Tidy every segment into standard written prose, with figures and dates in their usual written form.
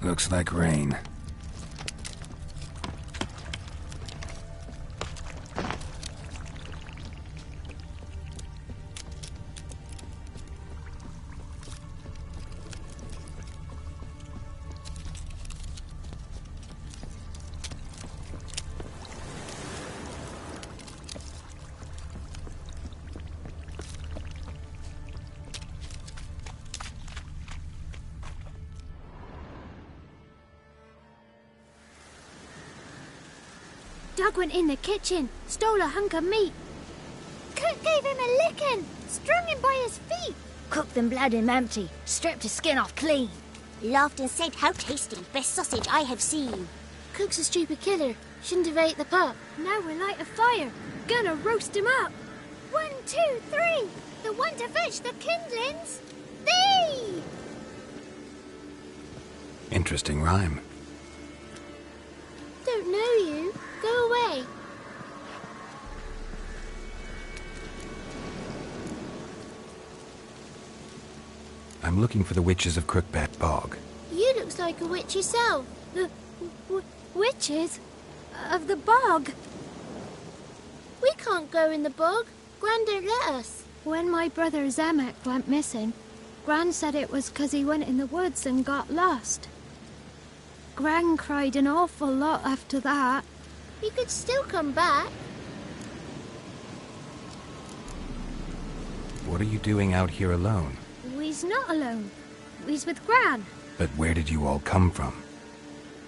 Looks like rain. Doug went in the kitchen, stole a hunk of meat. Cook gave him a licking, strung him by his feet. Cooked and bled him empty, stripped his skin off clean. Laughed and said, "How tasty, best sausage I have seen." Cook's a stupid killer, shouldn't have ate the pup. Now we'll light a fire, gonna roast him up. 1, 2, 3, the one to fetch the kindlings. Thee! Interesting rhyme. Don't know you. Go away. I'm looking for the witches of Crookback Bog. You looks like a witch yourself. The witches of the bog. We can't go in the bog. Gran don't let us. When my brother Zemek went missing, Gran said it was 'cause he went in the woods and got lost. Gran cried an awful lot after that. He could still come back. What are you doing out here alone? We's not alone. We's with Gran. But where did you all come from?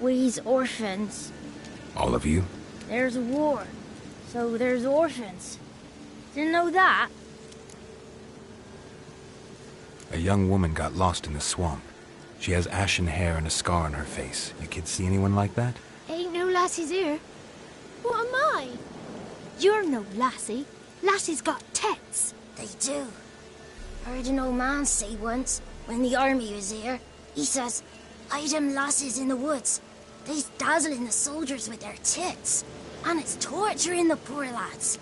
We's orphans. All of you? There's a war, so there's orphans. Didn't know that? A young woman got lost in the swamp. She has ashen hair and a scar on her face. You kids see anyone like that? Ain't no lassies here. What am I? You're no lassie. Lassie's got tits. They do. Heard an old man say once, when the army was here, he says, "I them lasses in the woods. They's dazzling the soldiers with their tits, and it's torturing the poor lads."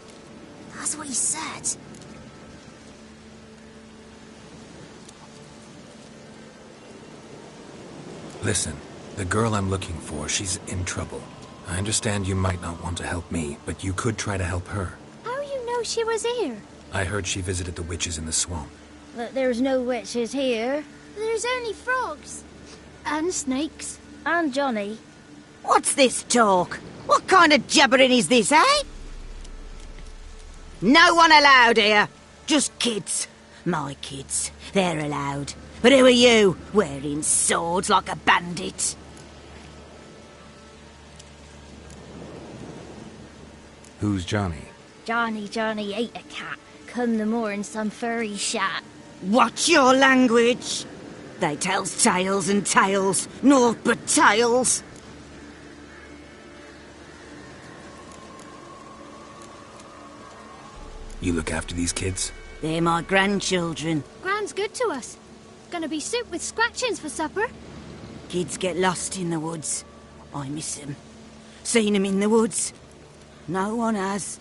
That's what he said. Listen, the girl I'm looking for, she's in trouble. I understand you might not want to help me, but you could try to help her. How you know she was here? I heard she visited the witches in the swamp. But there's no witches here. There's only frogs. And snakes. And Johnny. What's this talk? What kind of jabbering is this, eh? No one allowed here. Just kids. My kids. They're allowed. But who are you, wearing swords like a bandit? Who's Johnny? Johnny ate a cat. Come the more in some furry shat. Watch your language. They tells tales and tales, naught but tales. You look after these kids? They're my grandchildren. Gran's good to us. Gonna be soup with scratchings for supper. Kids get lost in the woods. I miss them. Seen them in the woods. No one has.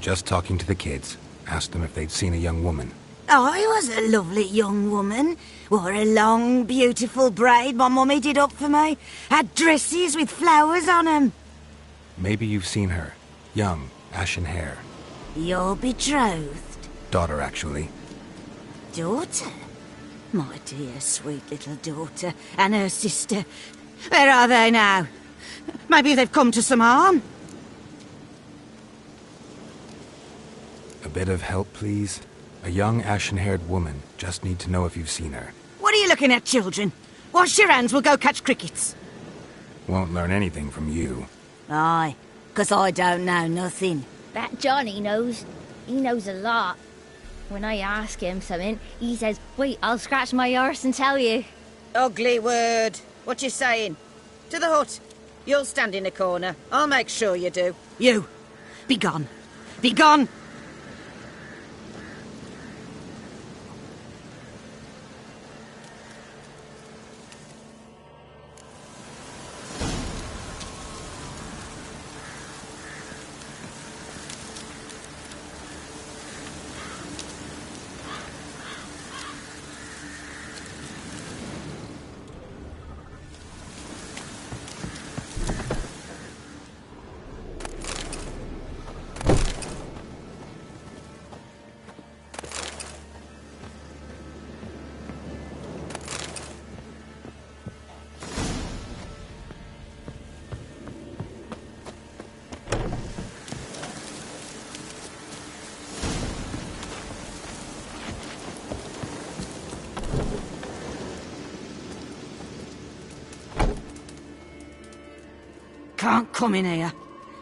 Just talking to the kids. Asked them if they'd seen a young woman. I was a lovely young woman. Wore a long, beautiful braid my mummy did up for me. Had dresses with flowers on 'em. Maybe you've seen her. Young, ashen hair. Your betrothed? Daughter, actually. Daughter? My dear, sweet little daughter. And her sister. Where are they now? Maybe they've come to some harm. A bit of help, please? A young, ashen-haired woman. Just need to know if you've seen her. What are you looking at, children? Wash your hands, we'll go catch crickets. Won't learn anything from you. Aye, 'cause I don't know nothing. That Johnny knows. He knows a lot. When I ask him something, he says, "Wait, I'll scratch my arse and tell you." Ugly word. What you saying? To the hut. You'll stand in a corner. I'll make sure you do. You. Be gone. Be gone. can't come in here.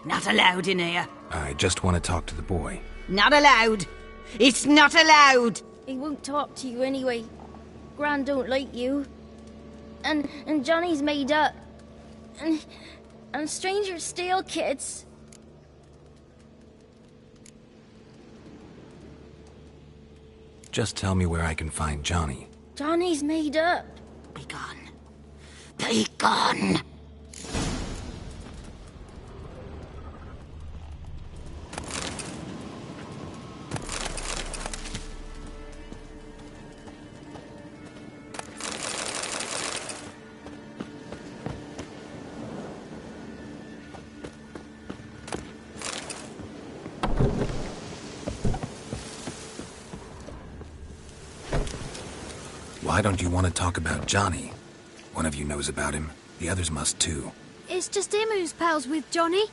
Not allowed in here. I just want to talk to the boy. Not allowed. It's not allowed. He won't talk to you anyway. Gran don't like you. And Johnny's made up. And strangers steal kids. Just tell me where I can find Johnny. Johnny's made up. Be gone. Be gone. Why don't you want to talk about Johnny? One of you knows about him. The others must too. It's just him who's pals with Johnny.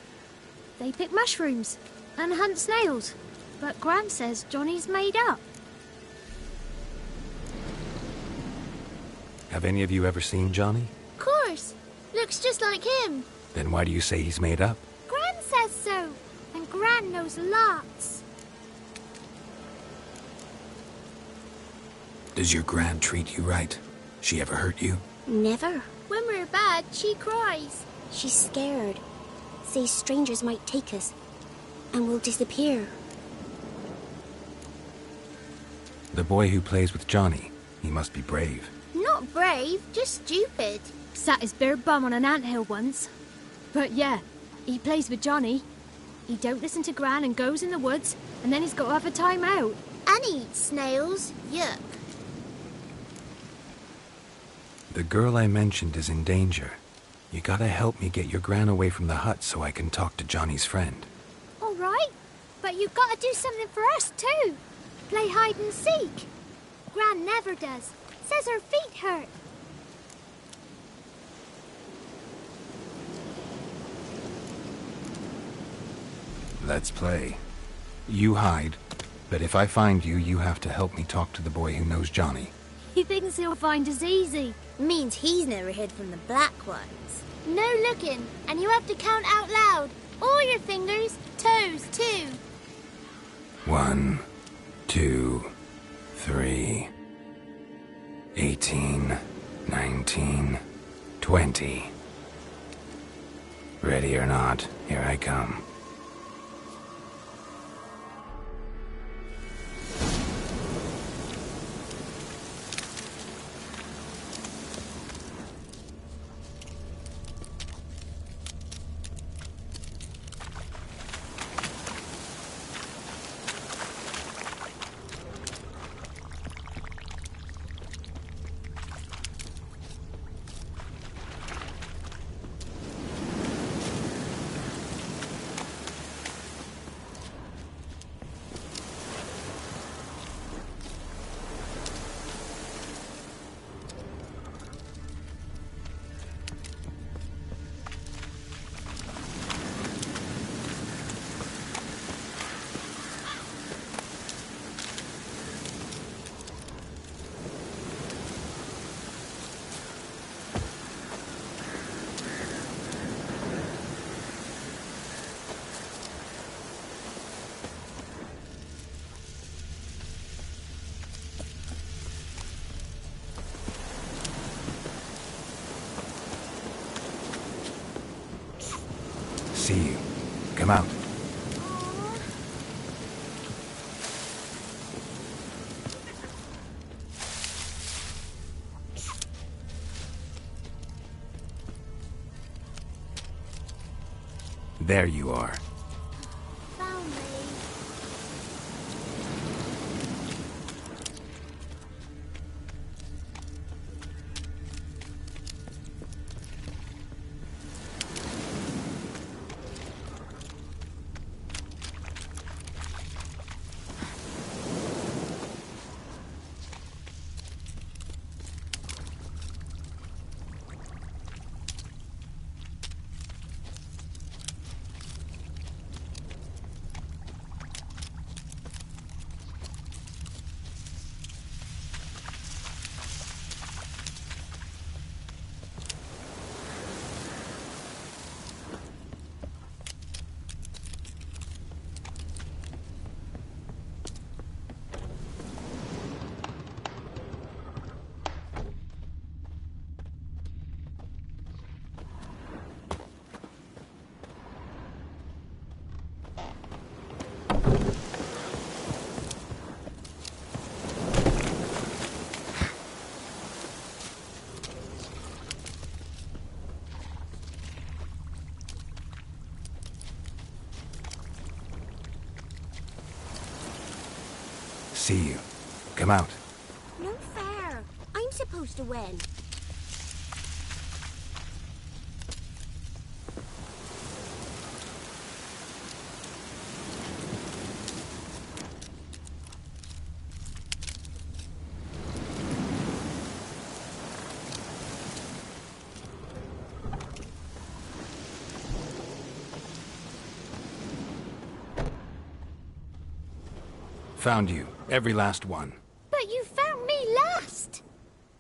They pick mushrooms and hunt snails. But Gran says Johnny's made up. Have any of you ever seen Johnny? Of course. Looks just like him. Then why do you say he's made up? Gran says so. And Gran knows lots. Does your Gran treat you right? She ever hurt you? Never. When we're bad, she cries. She's scared. Says strangers might take us. And we'll disappear. The boy who plays with Johnny, he must be brave. Not brave, just stupid. Sat his bare bum on an anthill once. But yeah, he plays with Johnny. He don't listen to Gran and goes in the woods, and then he's got to have a time out. And he eats snails. Yuck. The girl I mentioned is in danger. You gotta help me get your Gran away from the hut so I can talk to Johnny's friend. All right, but you've got to do something for us too. Play hide and seek. Gran never does. Says her feet hurt. Let's play. You hide, but if I find you, you have to help me talk to the boy who knows Johnny. He thinks he'll find us easy. Means he's never hid from the black ones. No looking, and you have to count out loud. All your fingers, toes too. 1, 2, 3, 18, 19, 20. Ready or not, here I come. See you. Come out. There you are. Found me. see you. Come out. No fair. I'm supposed to win. Found you. Every last one. But you found me last.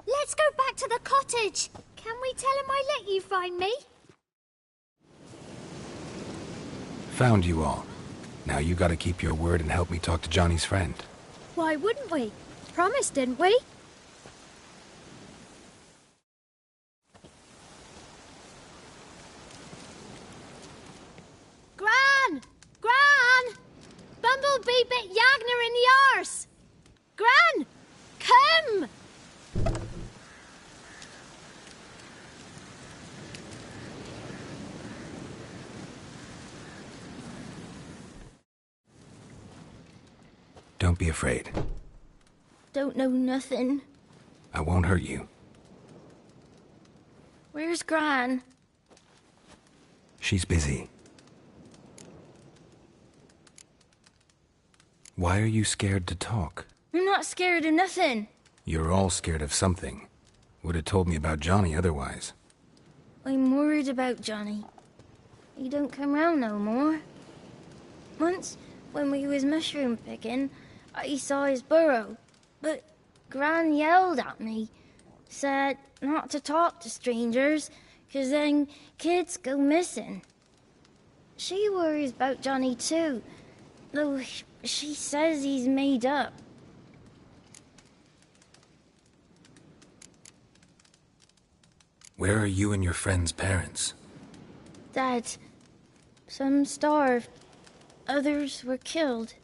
Let's go back to the cottage. Can we tell him I let you find me? Found you all. Now you gotta keep your word and help me talk to Johnny's friend. Why wouldn't we? Promised, didn't we? Gran! Gran! Bumblebee bit Yagner in the arse! Gran! Come! Don't be afraid. Don't know nothing. I won't hurt you. Where's Gran? She's busy. Why are you scared to talk? I'm not scared of nothing. You're all scared of something. Would have told me about Johnny otherwise. I'm worried about Johnny. He don't come round no more. Once, when we was mushroom picking, I saw his burrow, but Gran yelled at me, said not to talk to strangers, 'cause then kids go missing. She worries about Johnny too, though she says he's made up. Where are you and your friend's parents? Dad, some starved, others were killed,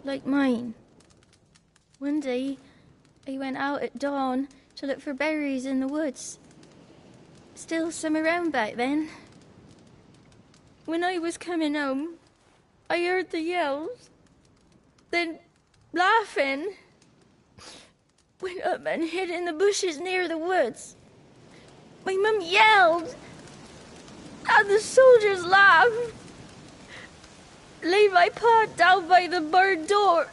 like mine. One day, I went out at dawn to look for berries in the woods. Still some around back then. When I was coming home, I heard the yells. Then, laughing, went up and hid in the bushes near the woods. My mum yelled, and the soldiers laughed. Laid my pa down by the barn door.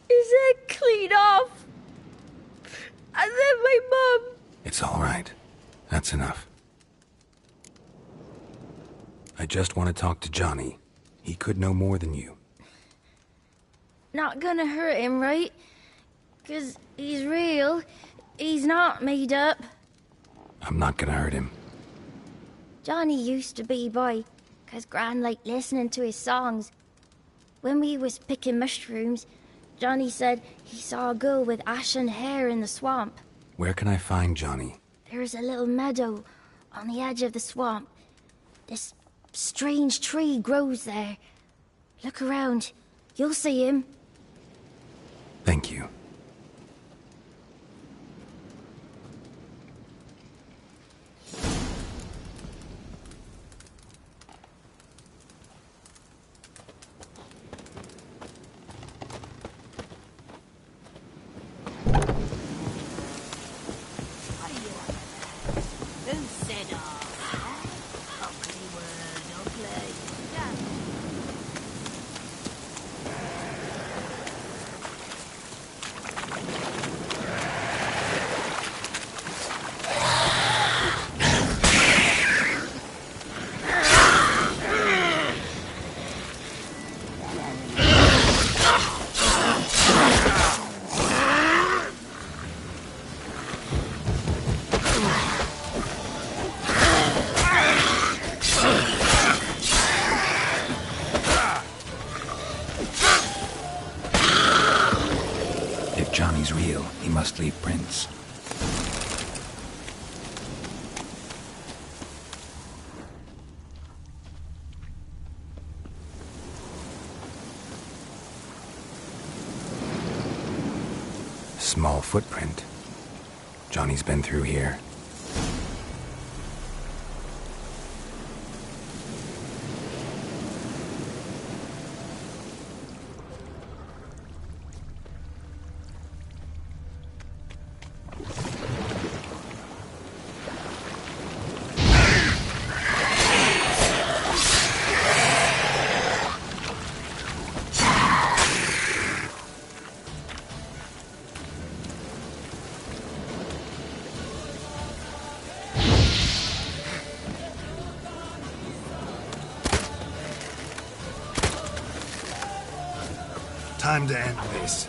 His head clean off. And then my mum... It's all right. That's enough. I just want to talk to Johnny. He could know more than you. Not gonna hurt him, right? 'Cause he's real. He's not made up. I'm not gonna hurt him. Johnny used to be boy, 'cause Gran liked listening to his songs. When we was picking mushrooms, Johnny said he saw a girl with ashen hair in the swamp. Where can I find Johnny? There's a little meadow on the edge of the swamp. This strange tree grows there. Look around. You'll see him. Thank you. If Johnny's real, he must leave prints. Small footprint. Johnny's been through here. Time to end this.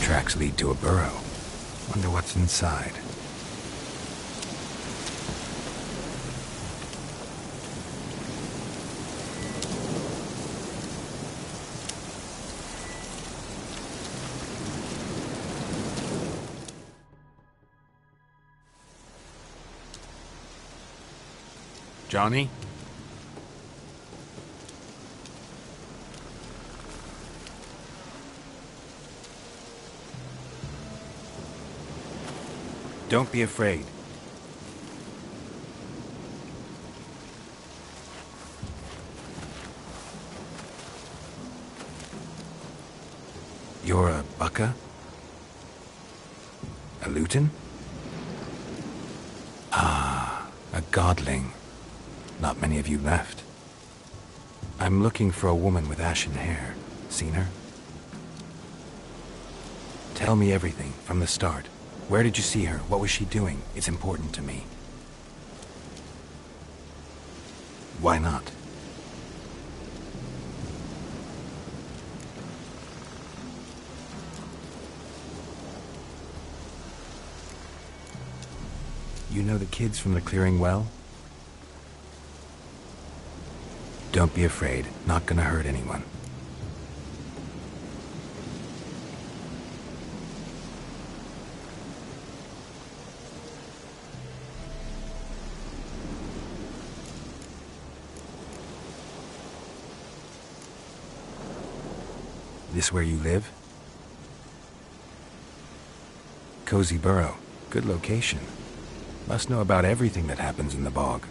Tracks lead to a burrow. Wonder what's inside. Johnny? Don't be afraid. You're a Bucka? A Luton? Ah, a godling. Not many of you left. I'm looking for a woman with ashen hair. Seen her? Tell me everything, from the start. Where did you see her? What was she doing? It's important to me. Why not? You know the kids from the clearing well? Don't be afraid. Not gonna hurt anyone. This where you live? Cozy burrow. Good location. Must know about everything that happens in the bog.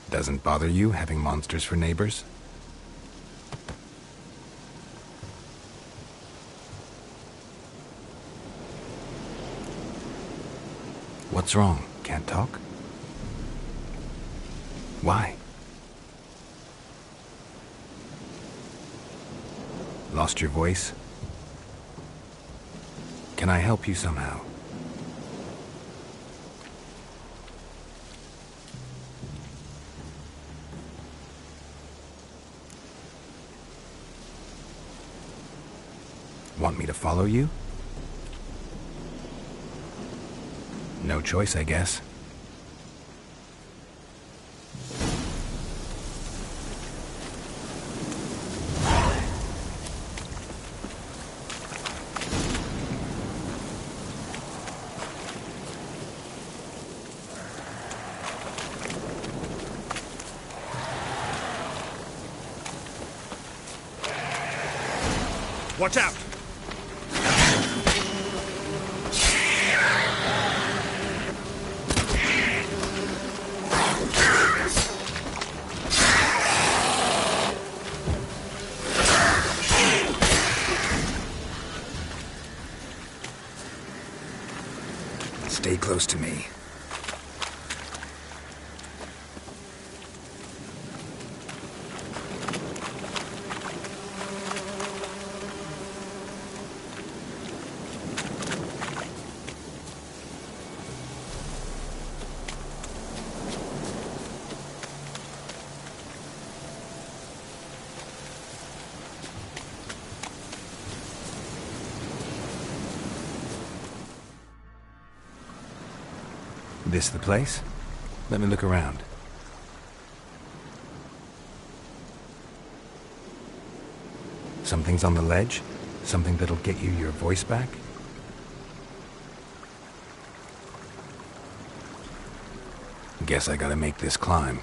Doesn't bother you having monsters for neighbors? What's wrong? Can't talk? Why? Lost your voice? Can I help you somehow? Want me to follow you? No choice, I guess. Watch out! Stay close to me. This the place? Let me look around. Something's on the ledge? Something that'll get you your voice back? Guess I gotta make this climb.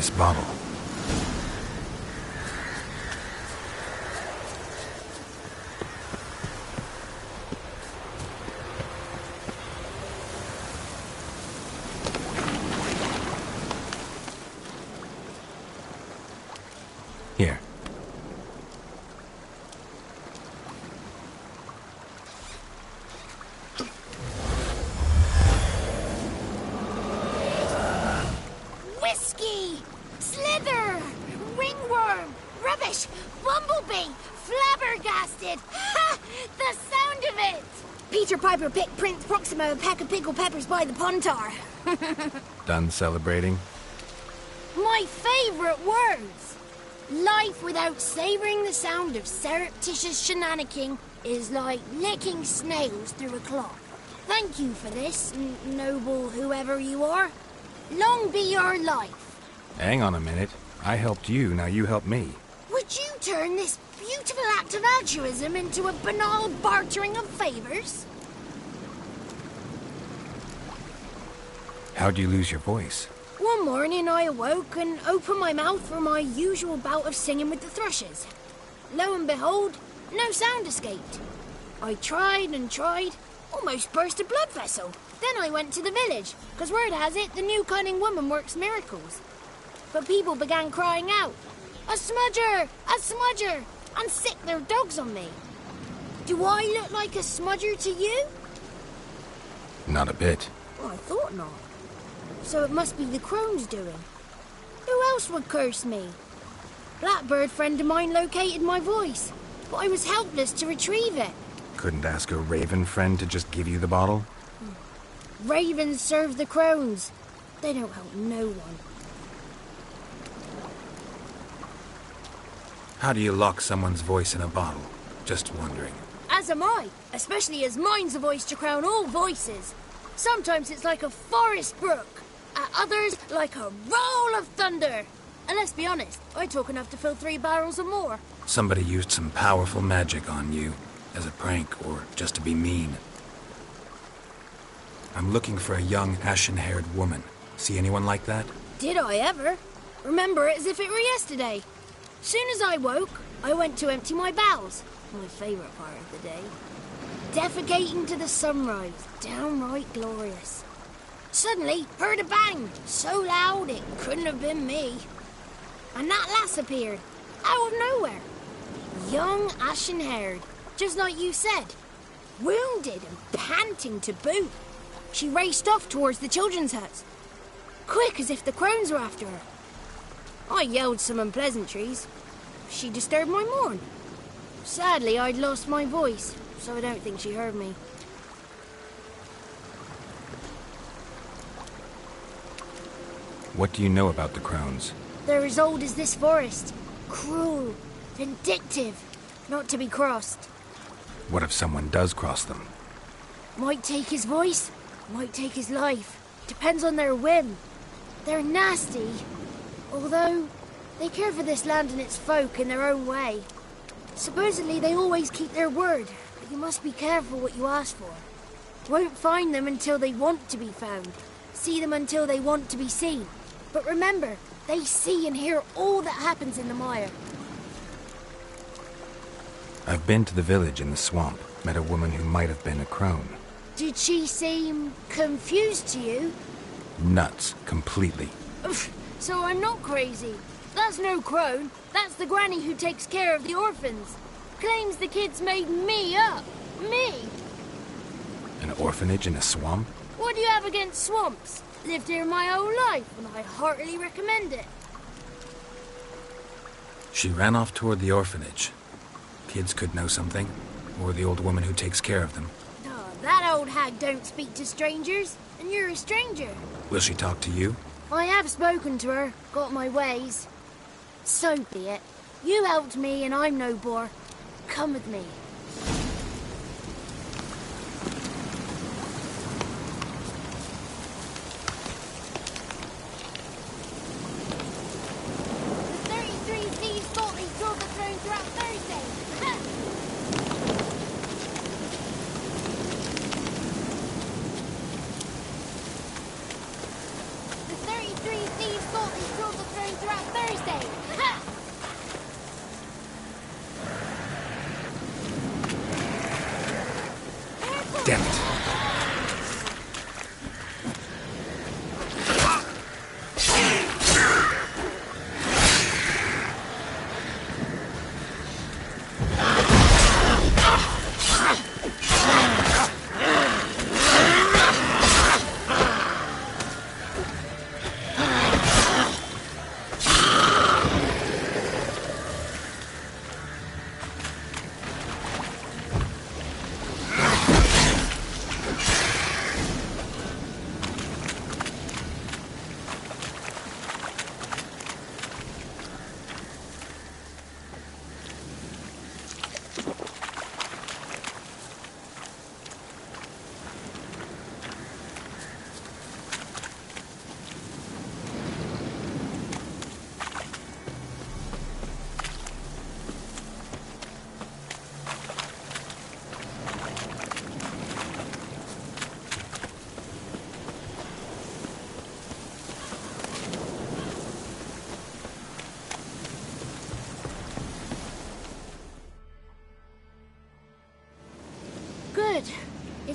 this bottle. Here. Whiskey! Slither! Ringworm! Rubbish! Bumblebee! Flabbergasted! Ha! The sound of it! Peter Piper picked Prince Proxima a pack of pickled peppers by the puntar. Done celebrating? My favourite words! Life without savouring the sound of surreptitious shenanigans is like licking snails through a cloth. Thank you for this, noble whoever you are. Long be your life. Hang on a minute. I helped you, now you help me. Would you turn this beautiful act of altruism into a banal bartering of favours? How'd you lose your voice? One morning I awoke and opened my mouth for my usual bout of singing with the thrushes. Lo and behold, no sound escaped. I tried and tried, almost burst a blood vessel. Then I went to the village, because word has it the new cunning woman works miracles. But people began crying out, "A smudger! A smudger!" and sick their dogs on me. Do I look like a smudger to you? Not a bit. Well, I thought not. So it must be the crone's doing. Who else would curse me? Blackbird friend of mine located my voice, but I was helpless to retrieve it. Couldn't ask a raven friend to just give you the bottle? Ravens serve the crones. They don't help no one. How do you lock someone's voice in a bottle? Just wondering. As am I, especially as mine's a voice to crown all voices. Sometimes it's like a forest brook, at others like a roll of thunder. And let's be honest, I talk enough to fill 3 barrels or more. Somebody used some powerful magic on you, as a prank or just to be mean. I'm looking for a young, ashen-haired woman. See anyone like that? Did I ever? Remember it as if it were yesterday. Soon as I woke, I went to empty my bowels. My favourite part of the day. Defecating to the sunrise. Downright glorious. Suddenly, heard a bang. So loud it couldn't have been me. And that lass appeared. Out of nowhere. Young, ashen-haired. Just like you said. Wounded and panting to boot. She raced off towards the children's huts. Quick as if the crones were after her. I yelled some unpleasantries. She disturbed my morn. Sadly, I'd lost my voice, so I don't think she heard me. What do you know about the crones? They're as old as this forest. Cruel, vindictive, not to be crossed. What if someone does cross them? Might take his voice, might take his life. Depends on their whim. They're nasty, although they care for this land and its folk in their own way. Supposedly they always keep their word, but you must be careful what you ask for. Won't find them until they want to be found. See them until they want to be seen. But remember, they see and hear all that happens in the mire. I've been to the village in the swamp, met a woman who might have been a crone. Did she seem confused to you? Nuts, completely. So I'm not crazy. That's no crone. That's the granny who takes care of the orphans. Claims the kids made me up. Me! An orphanage in a swamp? What do you have against swamps? Lived here my whole life, and I heartily recommend it. She ran off toward the orphanage. Kids could know something, or the old woman who takes care of them. Oh, that old hag don't speak to strangers, and you're a stranger. Will she talk to you? I have spoken to her, got my ways. So be it. You helped me, and I'm no bore. Come with me. The 33 thieves thought they stole the throne throughout Thursday. Ha! The 33 thieves thought they stole the throne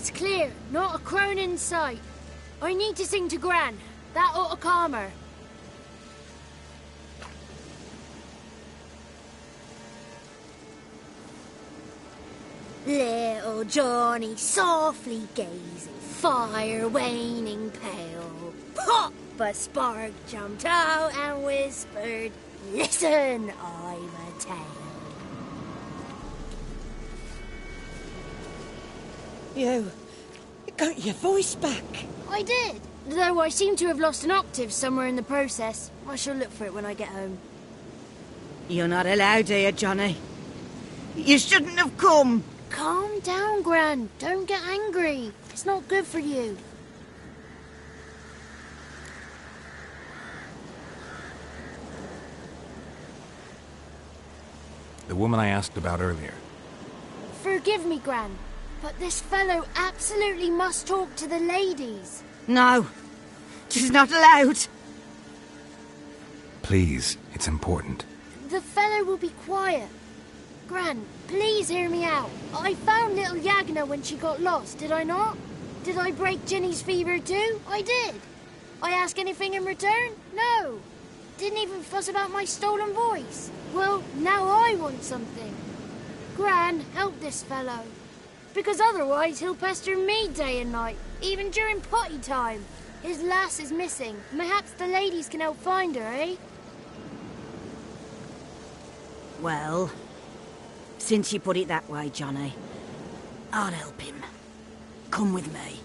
It's clear, not a crone in sight. I need to sing to Gran. That ought to calm her. Little Johnny softly gazing, fire waning pale. Pop! A spark jumped out and whispered, "Listen, I've a tale." You got your voice back. I did, though I seem to have lost an octave somewhere in the process. I shall look for it when I get home. You're not allowed here, Johnny. You shouldn't have come. Calm down, Gran. Don't get angry. It's not good for you. The woman I asked about earlier. Forgive me, Gran, but this fellow absolutely must talk to the ladies. No, she's not allowed. Please, it's important. The fellow will be quiet. Gran, please hear me out. I found little Yagna when she got lost, did I not? Did I break Ginny's fever too? I did. I ask anything in return? No. Didn't even fuss about my stolen voice. Well, now I want something. Gran, help this fellow. Because otherwise he'll pester me day and night, even during potty time. His lass is missing. Perhaps the ladies can help find her, eh? Well, since you put it that way, Johnny, I'll help him. Come with me.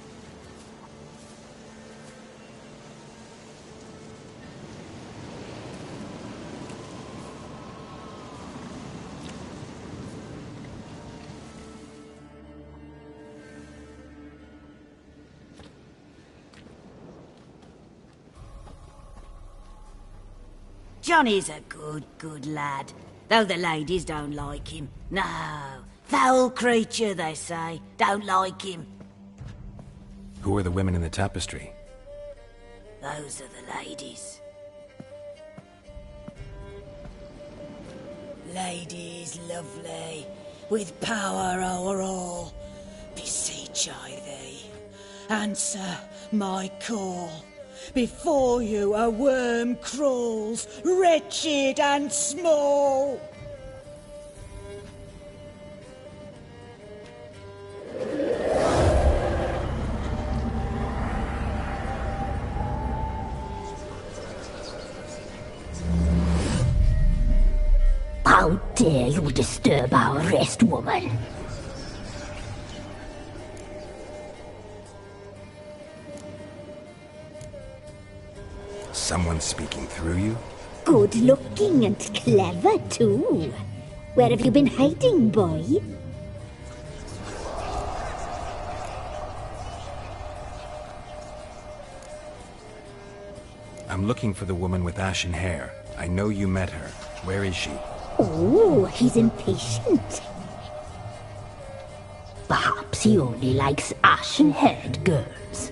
Johnny's a good lad, though the ladies don't like him. No, foul creature, they say. Don't like him. Who are the women in the tapestry? Those are the ladies. Ladies lovely, with power o'er all, beseech I thee, answer my call. Before you a worm crawls, wretched and small. How dare you disturb our rest, woman? Someone speaking through you? Good looking and clever, too. Where have you been hiding, boy? I'm looking for the woman with ashen hair. I know you met her. Where is she? Oh, he's impatient. Perhaps he only likes ashen-haired girls.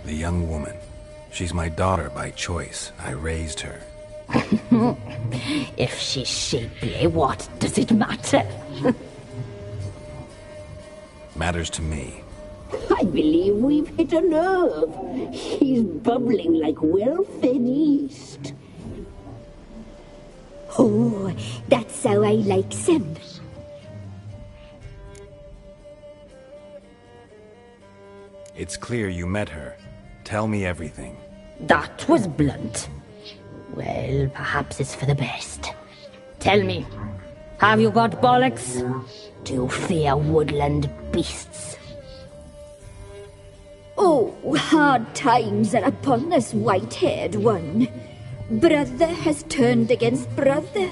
The young woman. She's my daughter by choice. I raised her. If she's shapely, what does it matter? Matters to me. I believe we've hit a nerve. He's bubbling like well-fed yeast. Oh, that's how I like him. It's clear you met her. Tell me everything. That was blunt. Well, perhaps it's for the best. Tell me, have you got bollocks? Do you fear woodland beasts? Oh, hard times are upon us, white-haired one. Brother has turned against brother.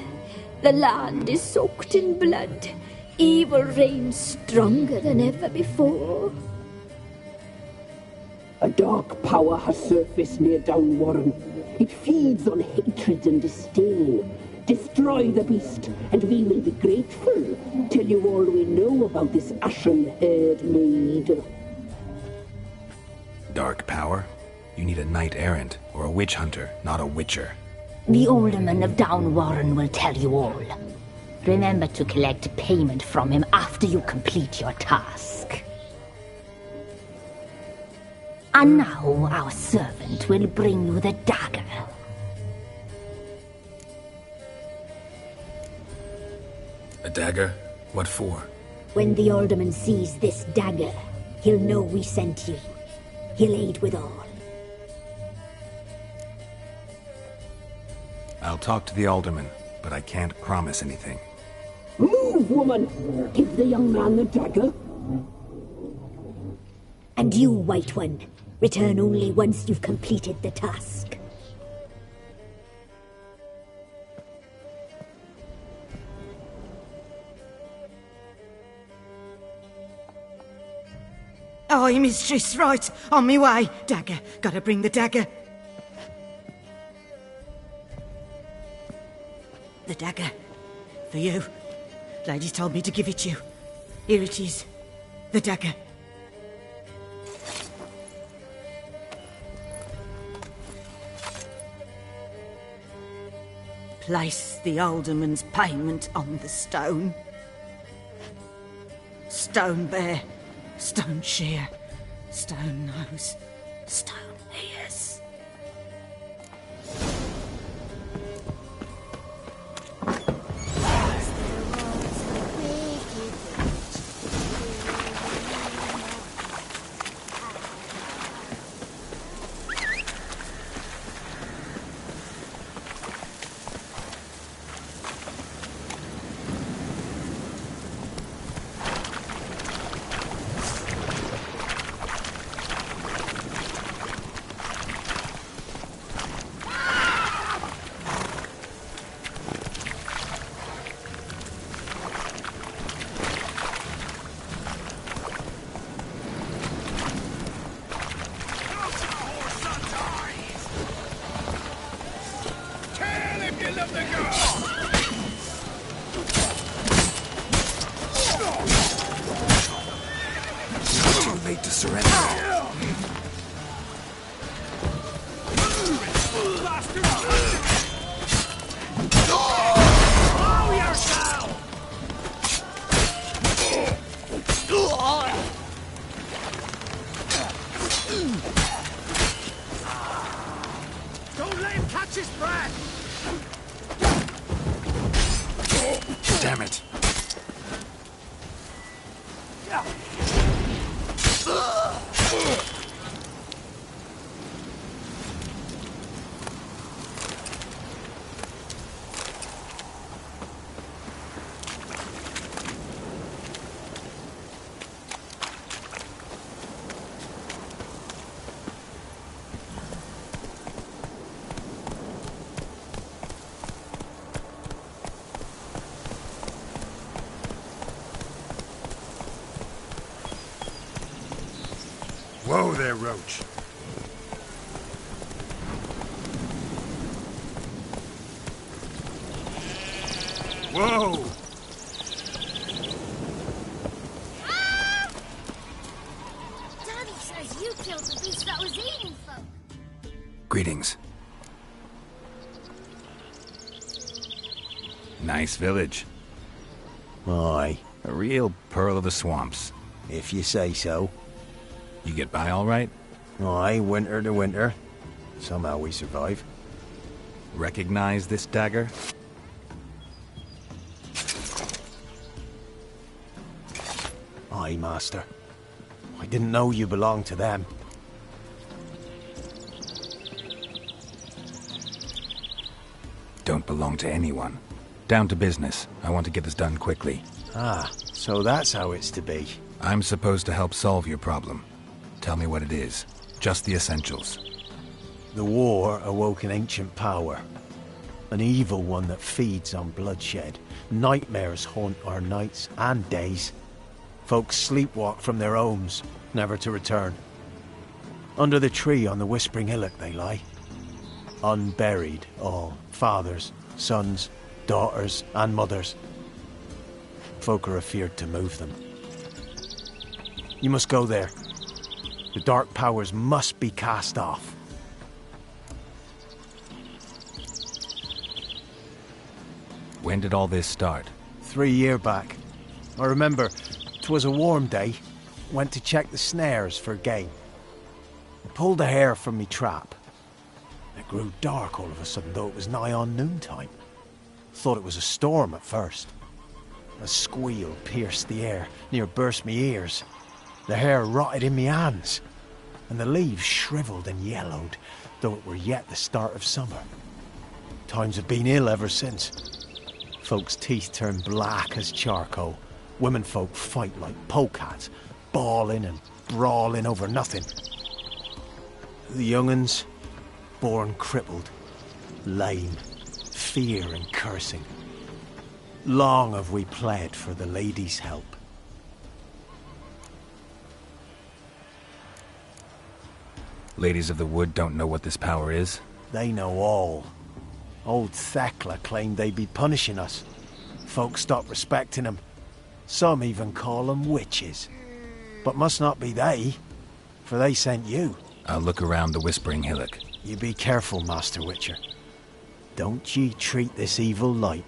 The land is soaked in blood. Evil reigns stronger than ever before. A dark power has surfaced near Downwarren. It feeds on hatred and disdain. Destroy the beast, and we will be grateful. Tell you all we know about this ashen-haired maid. Dark power? You need a knight-errant or a witch hunter, not a witcher. The Alderman of Downwarren will tell you all. Remember to collect payment from him after you complete your task. And now our servant will bring you the dagger. A dagger? What for? When the Alderman sees this dagger, he'll know we sent you. He'll aid with all. I'll talk to the Alderman, but I can't promise anything. Move, woman! Give the young man the dagger. And you, White One, return only once you've completed the task. Aye, mistress, right. On me way. Dagger. Gotta bring the dagger. The dagger. For you. Lady told me to give it you. Here it is. The dagger. Place the Alderman's payment on the stone. Stone bear. Stone shear, stone nose, stone ears. Late to surrender. Don't let him catch his breath! Damn it. Whoa there, Roach. Whoa! Ah! Daddy says you killed the beast that was eating folk. Greetings. Nice village. Aye, A real pearl of the swamps. if you say so. You get by all right? Aye, winter to winter. Somehow we survive. Recognize this dagger? Aye, master. I didn't know you belonged to them. Don't belong to anyone. Down to business. I want to get this done quickly. Ah, so that's how it's to be. I'm supposed to help solve your problem. Tell me what it is. Just the essentials. The war awoke an ancient power. An evil one that feeds on bloodshed. Nightmares haunt our nights and days. Folks sleepwalk from their homes, never to return. Under the tree on the Whispering Hillock they lie. Unburied all. Fathers, sons, daughters and mothers. Folk are afeared to move them. You must go there. The dark powers must be cast off. When did all this start? 3 year back. I remember 'twas a warm day. Went to check the snares for game. I pulled a hare from me trap. It grew dark all of a sudden, though it was nigh on noontime. Thought it was a storm at first. A squeal pierced the air, near burst me ears. The hare rotted in me hands, and the leaves shriveled and yellowed, though it were yet the start of summer. Times have been ill ever since. Folks' teeth turn black as charcoal. Womenfolk fight like polecats, bawling and brawling over nothing. The young'uns, born crippled, lame, fear and cursing. Long have we pled for the lady's help. Ladies of the Wood don't know what this power is? They know all. Old Thekla claimed they'd be punishing us. Folks stopped respecting them. Some even call them witches. But must not be they, for they sent you. I'll look around the Whispering Hillock. You be careful, Master Witcher. Don't ye treat this evil light.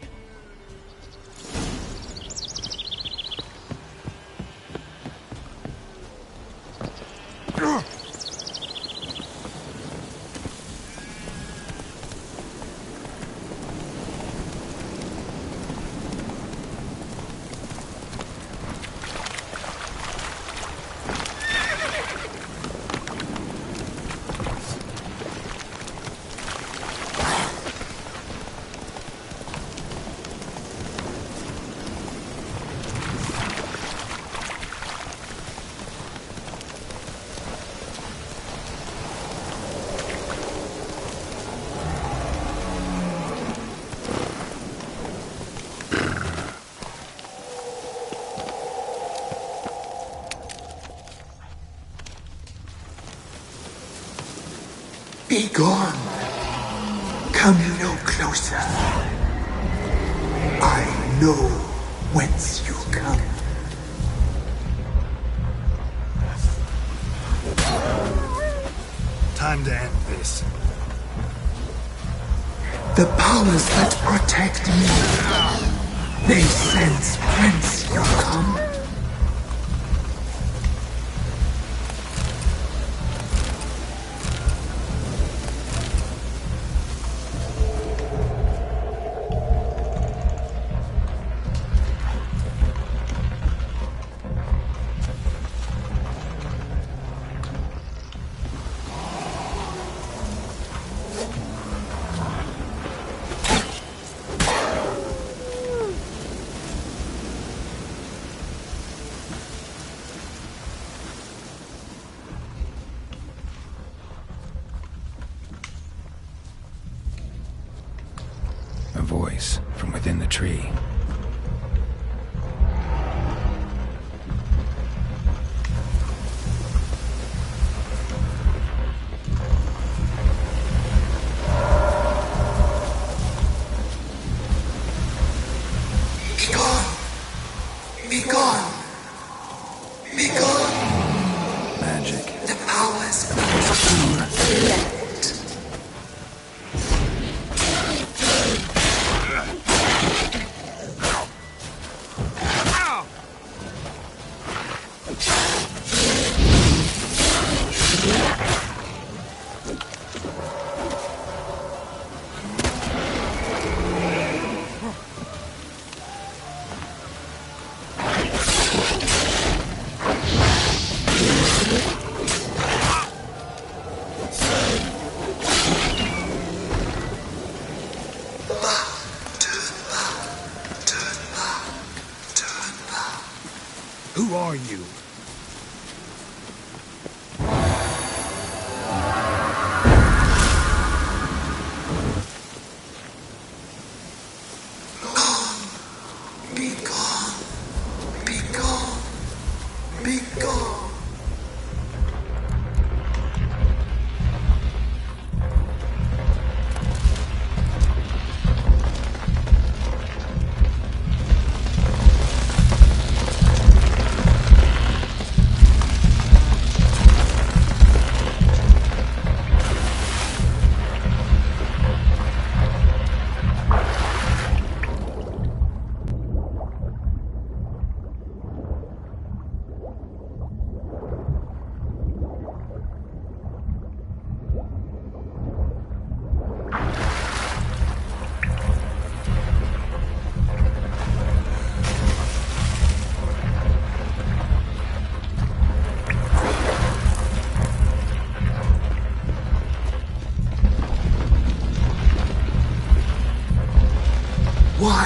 Be gone. Come no closer. I know whence you come. Time to end this. The powers that protect me, they sense whence you come. A voice from within the tree. Be gone. Be gone. Be gone. Magic. The powers of left. Who are you? Be gone. Be gone. Be gone.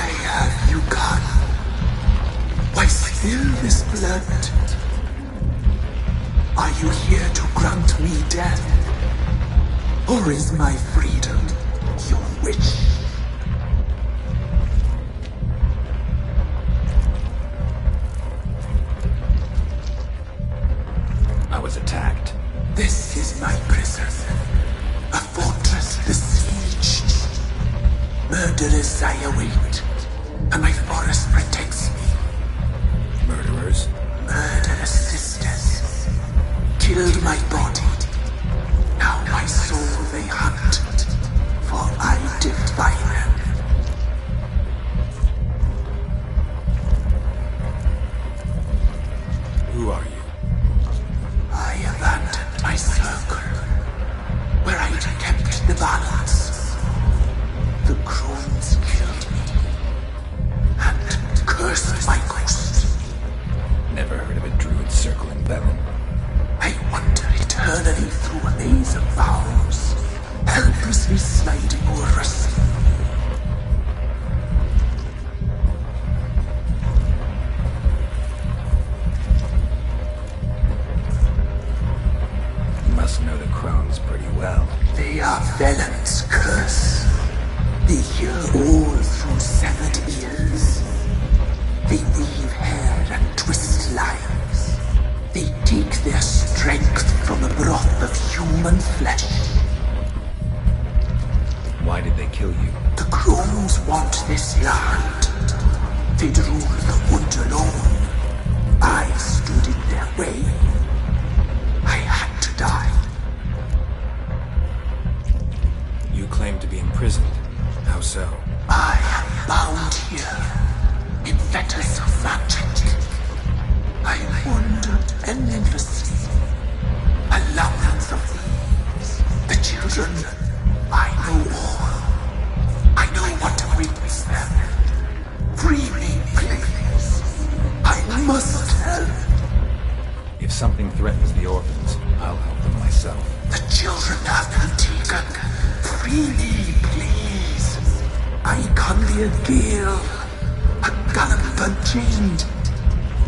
have you gone? Why spill this blood? Are you here to grant me death? Or is my freedom your wish? I was attacked. This is my prison. A fortress besieged. Murderers I await, and my forest protects me. Murderers? Murderous sisters killed my body. Now my soul they hunt, for I defy them. Who are you? I abandoned my circle, where I'd kept the balance. The crones killed me, and cursed my ghost. Never heard of a druid circle in Velen. I wander eternally through a maze of vows, helplessly sliding over a sea. You must know the crones pretty well. They are Velen's curse. They hear all through severed ears. They weave hair and twist lives. They take their strength from the broth of human flesh. Why did they kill you? The crones want this land. They'd rule the wood alone. I stood in their way. I had to die. You claim to be imprisoned. How so? I am bound here in fetters of magic. I wandered endlessly, a labyrinth of thieves. The children, I know all. I know what awaits them. Free me, please. I must help. If something threatens the orphans, I'll help them myself. The children have been taken. Free me, please. I can be a gale, a gallop unchained.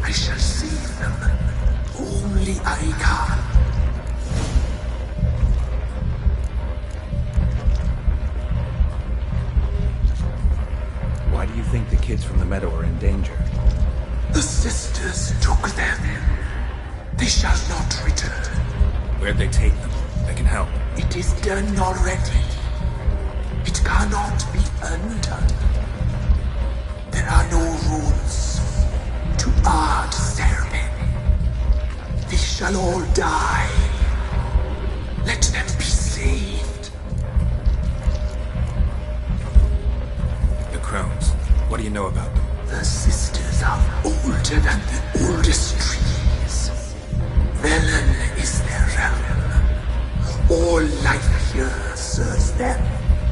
I shall save them. Only I can. Why do you think the kids from the meadow are in danger? The sisters took them. They shall not return. Where'd they take them? I can help. It is done already. It cannot be undone. There are no rules to art ceremony. They shall all die. Let them be saved. The crones. What do you know about them? The sisters are older than the oldest trees. Velen is their realm. All life here serves them.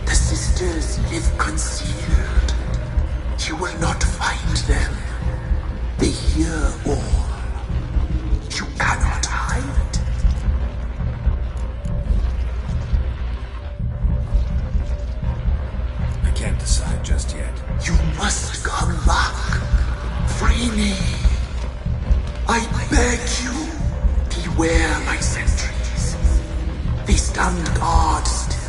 The sisters live concealed. You will not find them. They hear all. You cannot hide. I can't decide just yet. You must come back. Free me. I beg you. Beware my sentries. They stand guard still.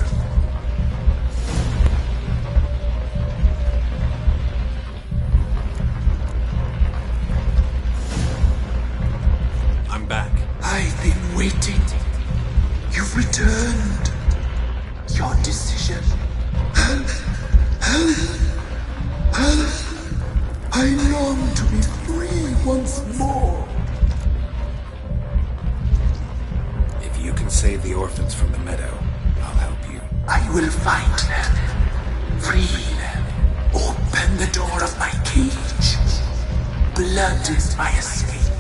I'm back. I've been waiting. You've returned. Your decision. Help! I long to be free once more. If you can save the orphans from the meadow, I'll help you. I will find them. Free them. Open the door of my cage. Blood is my escape.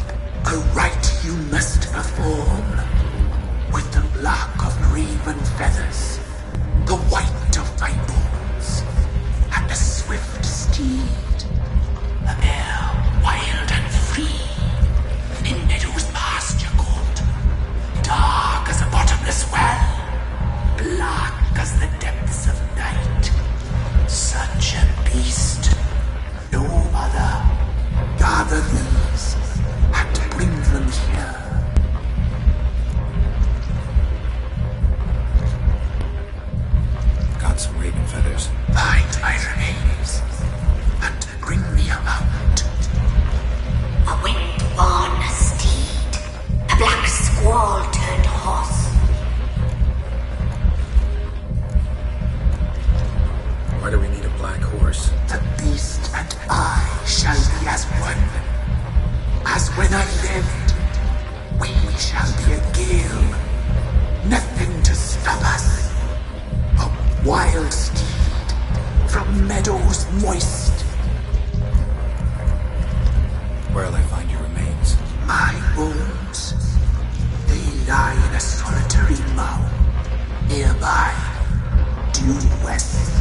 A rite you must perform. With the black of raven feathers, the white of my bones, and a swift steed. A mare wild and free, in meadows pasture gold, dark as a bottomless well, black as the depths of night. Such a beast as one. As when I lived, we shall be a gale. Nothing to stop us. A wild steed from meadows moist. Where'll I find your remains? My bones, they lie in a solitary mound, nearby, due west.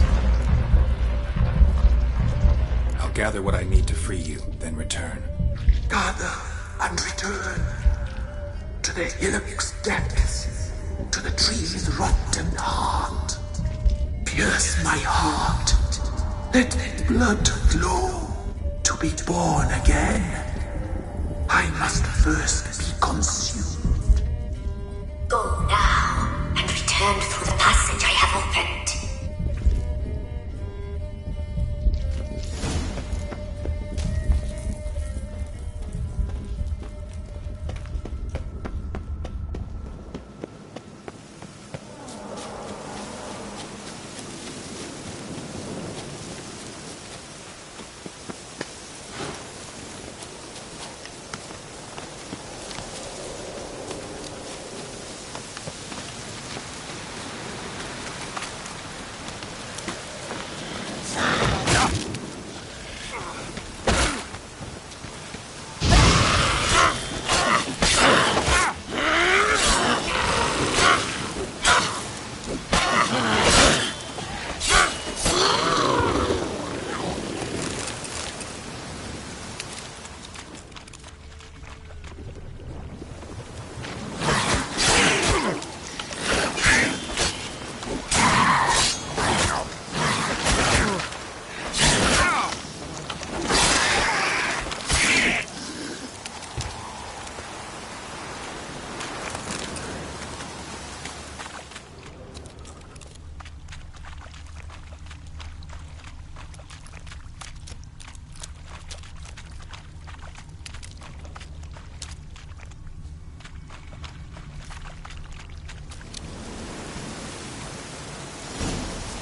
I'll gather what I need to free you, then return. Gather and return to the hillock's depths, to the tree's rotten heart. Pierce my heart, let blood flow to be born again. I must first be consumed. Go now and return through the passage I have opened.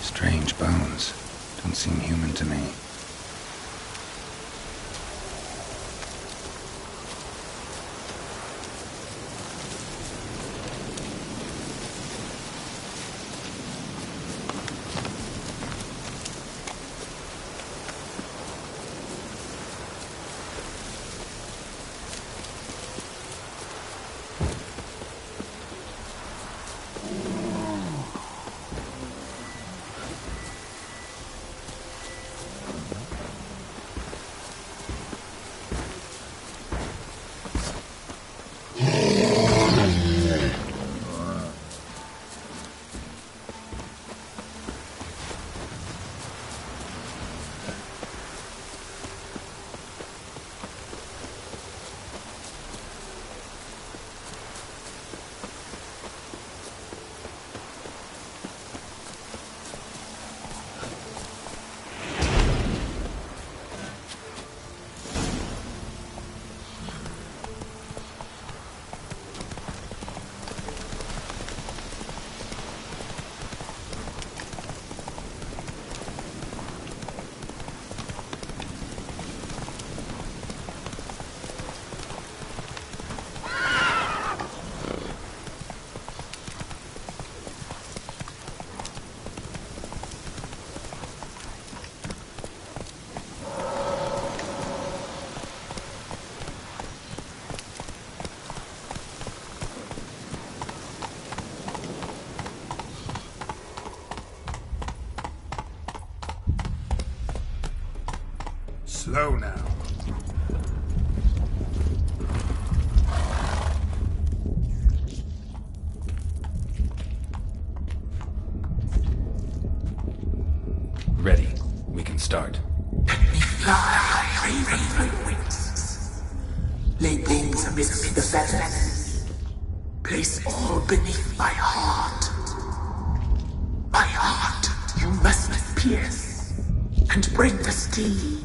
Strange bones. Don't seem human to me. Slow now. Ready. We can start. Fly, raven wings. Lay wings amidst the feathers. Place all beneath my heart. My heart you must pierce, and bring the steed.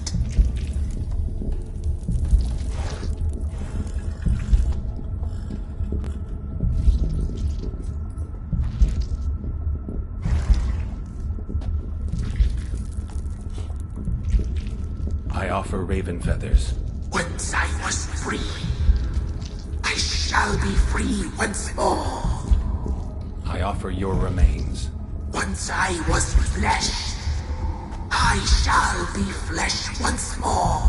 I offer offer raven feathers. Once I was free, I shall be free once more. I offer your remains. Once I was flesh, I shall be flesh once more.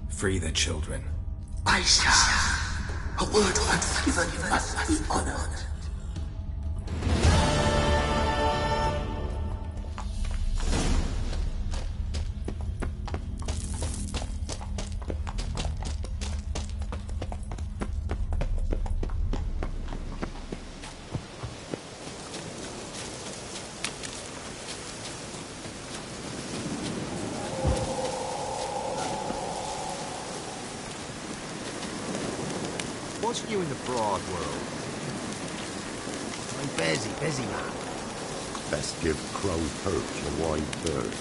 Free the children. I shall. A word once given must be honored. What's new in the broad world? I'm busy man. Best give Crow Perch a wide berth.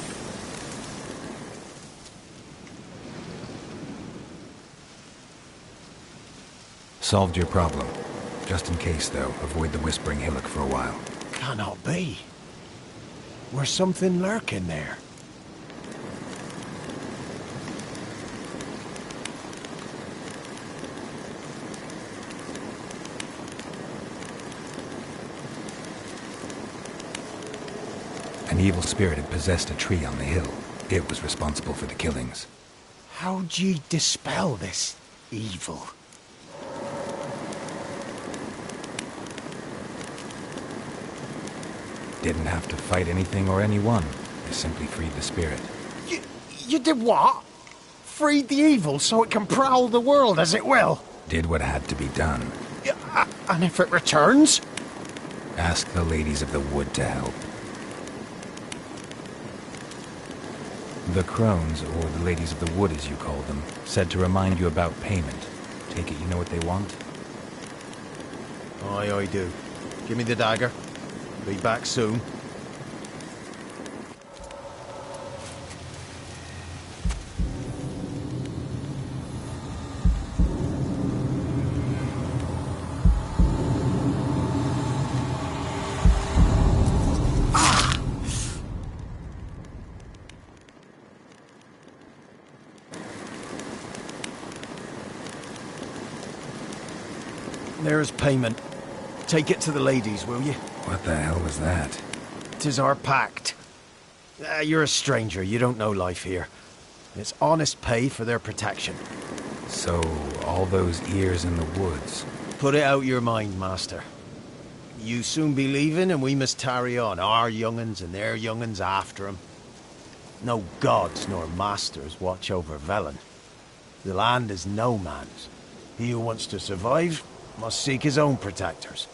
Solved your problem. Just in case, though, avoid the Whispering Hillock for a while. Cannot be. Where's something lurking there? An evil spirit had possessed a tree on the hill. It was responsible for the killings. How'd ye dispel this evil? Didn't have to fight anything or anyone. I simply freed the spirit. You did what? Freed the evil so it can prowl the world as it will? Did what had to be done. And if it returns? Ask the ladies of the wood to help. The crones, or the ladies of the wood as you call them, said to remind you about payment. Take it you know what they want? Aye, I do. Give me the dagger. Be back soon. There's payment. Take it to the ladies, will you? What the hell was that? 'Tis our pact. You're a stranger, you don't know life here. It's honest pay for their protection. So, all those ears in the woods. Put it out your mind, master. You soon be leaving and we must tarry on, our young'uns and their young'uns after 'em. No gods nor masters watch over Velen. The land is no man's. He who wants to survive must seek his own protectors.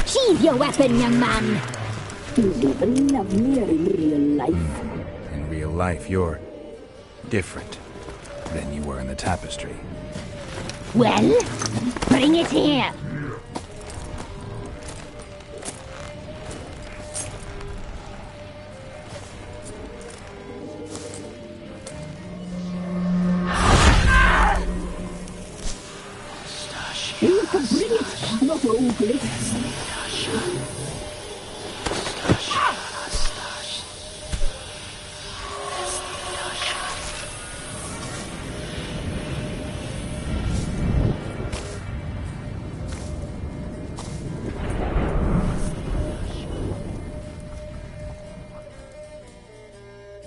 Sheathe your weapon, young man. You even love me in real life. In real life, you're different than you were in the tapestry. Well, bring it here. crow glitz.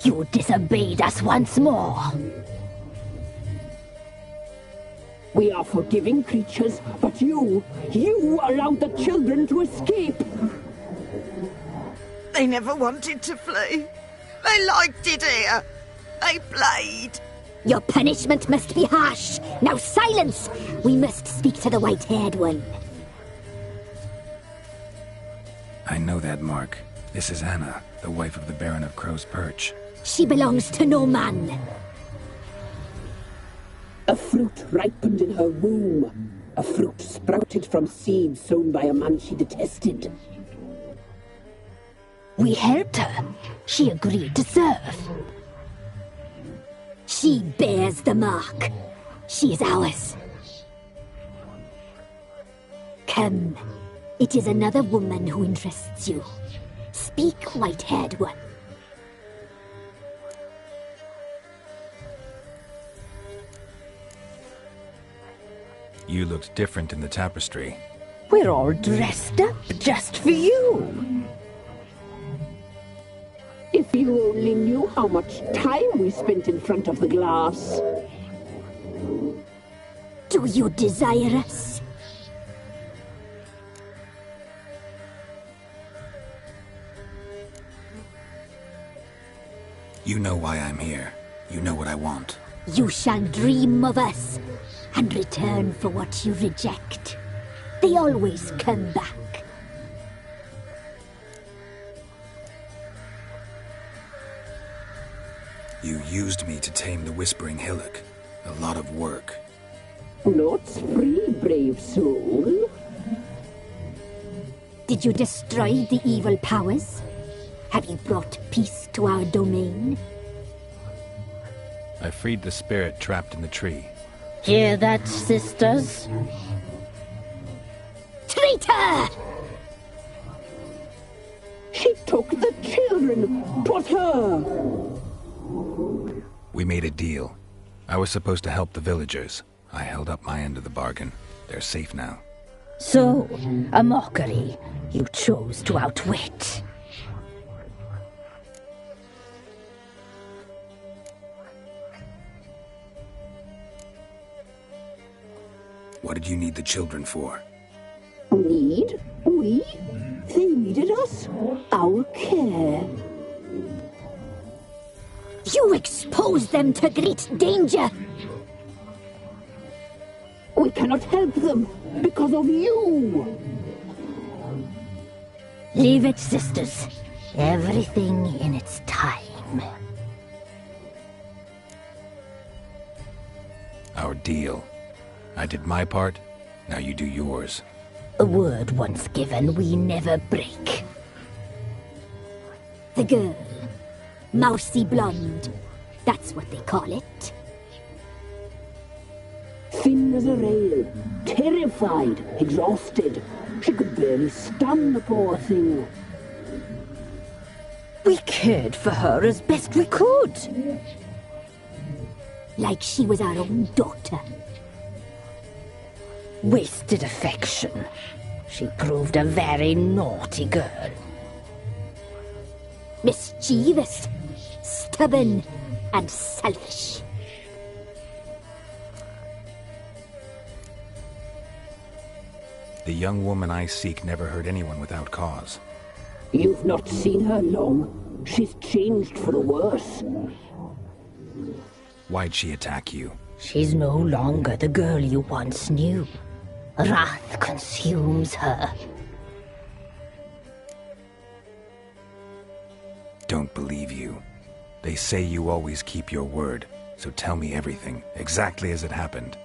You disobeyed us once more. We are forgiving creatures, but you allowed the children to escape. They never wanted to flee. They liked it here. They played. Your punishment must be harsh. Now silence! We must speak to the white-haired one. I know that mark. This is Anna, the wife of the Baron of Crow's Perch. She belongs to no man. A fruit ripened in her womb. A fruit sprouted from seeds sown by a man she detested. We helped her. She agreed to serve. She bears the mark. She is ours. Come. It is another woman who interests you. Speak, white-haired one. You looked different in the tapestry. We're all dressed up just for you. If you only knew how much time we spent in front of the glass. Do you desire us? You know why I'm here. You know what I want. You shall dream of us and return for what you reject. They always come back. You used me to tame the Whispering Hillock. A lot of work. Not free, brave soul. Did you destroy the evil powers? Have you brought peace to our domain? I freed the spirit trapped in the tree. Hear that, sisters? Traitor! She took the children. 'Twas her. We made a deal. I was supposed to help the villagers. I held up my end of the bargain. They're safe now. So, a mockery you chose to outwit. What did you need the children for? Need? We? They needed us. Our care. You exposed them to great danger. We cannot help them because of you. Leave it, sisters. Everything in its time. Our deal. I did my part, now you do yours. A word once given, we never break. The girl. Mousy blonde. That's what they call it. Thin as a rail. Terrified. Exhausted. She could barely stand, the poor thing. We cared for her as best we could. Like she was our own daughter. Wasted affection. She proved a very naughty girl. Mischievous, stubborn, and selfish. The young woman I seek never hurt anyone without cause. You've not seen her long. She's changed for the worse. Why'd she attack you? She's no longer the girl you once knew. Wrath consumes her. Don't believe you. They say you always keep your word, so tell me everything, exactly as it happened.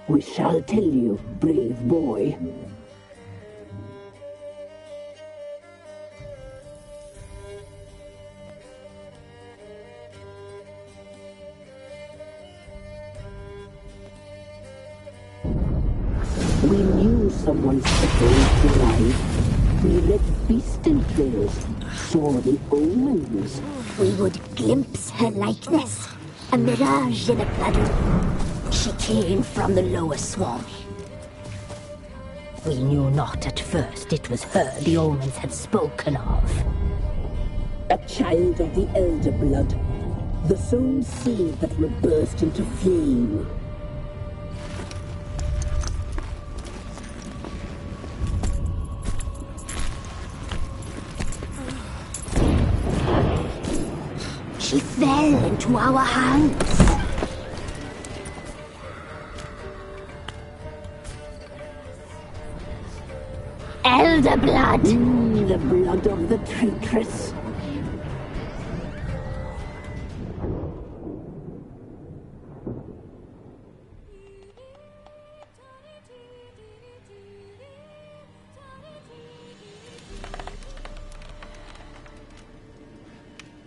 We shall tell you, brave boy. We knew knew someone supposed to arrive. We read beast entrails, saw the omens. We would glimpse her likeness, a mirage in a puddle. She came from the lower swamp. We knew not at first it was her the omens had spoken of. A child of the elder blood, the sown seed that will burst into flame. She fell into our hands. Elder blood! The blood of the traitress.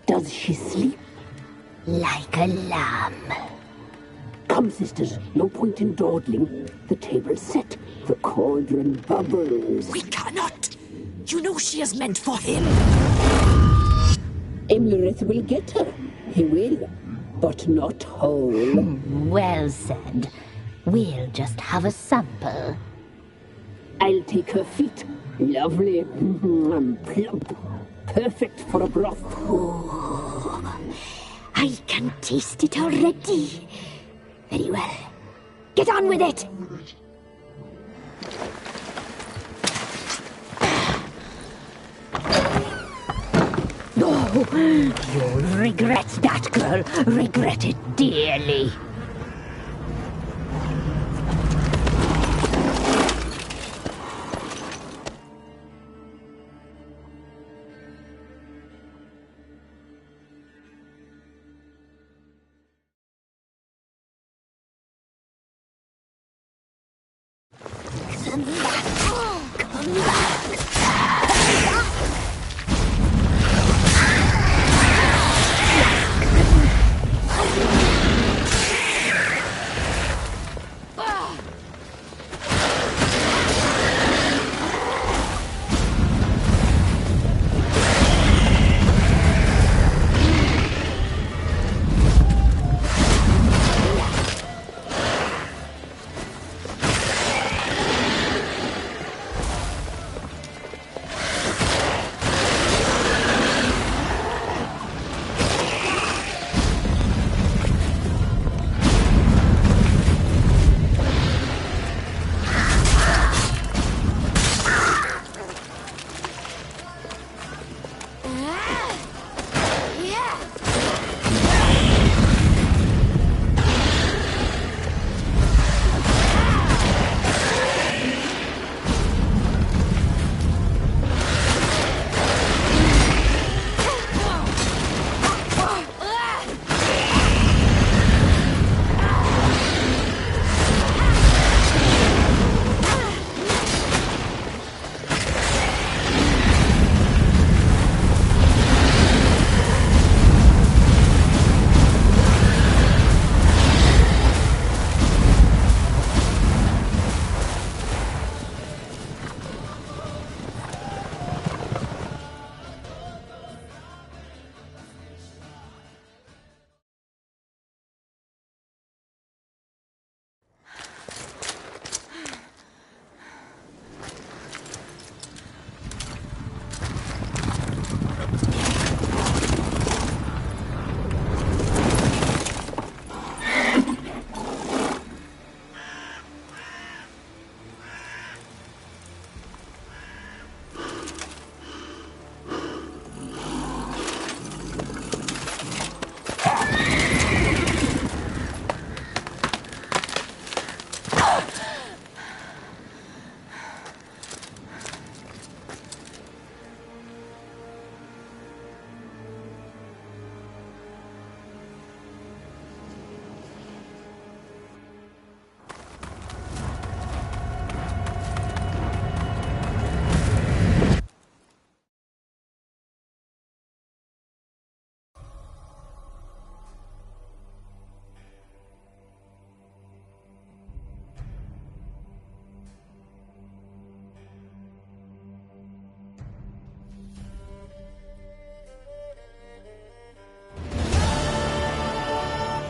Does she sleep? Like a lamb. Come, sisters, no point in dawdling. The table's set, the cauldron bubbles. We cannot! You know she is meant for him! Imlerith will get her. He will, but not whole. Well said. We'll just have a sample. I'll take her feet. Lovely. Plump. Perfect for a broth. Oh, I can taste it already. Very well. Get on with it! Oh, you'll regret that, girl. Regret it dearly. Come back! Come back!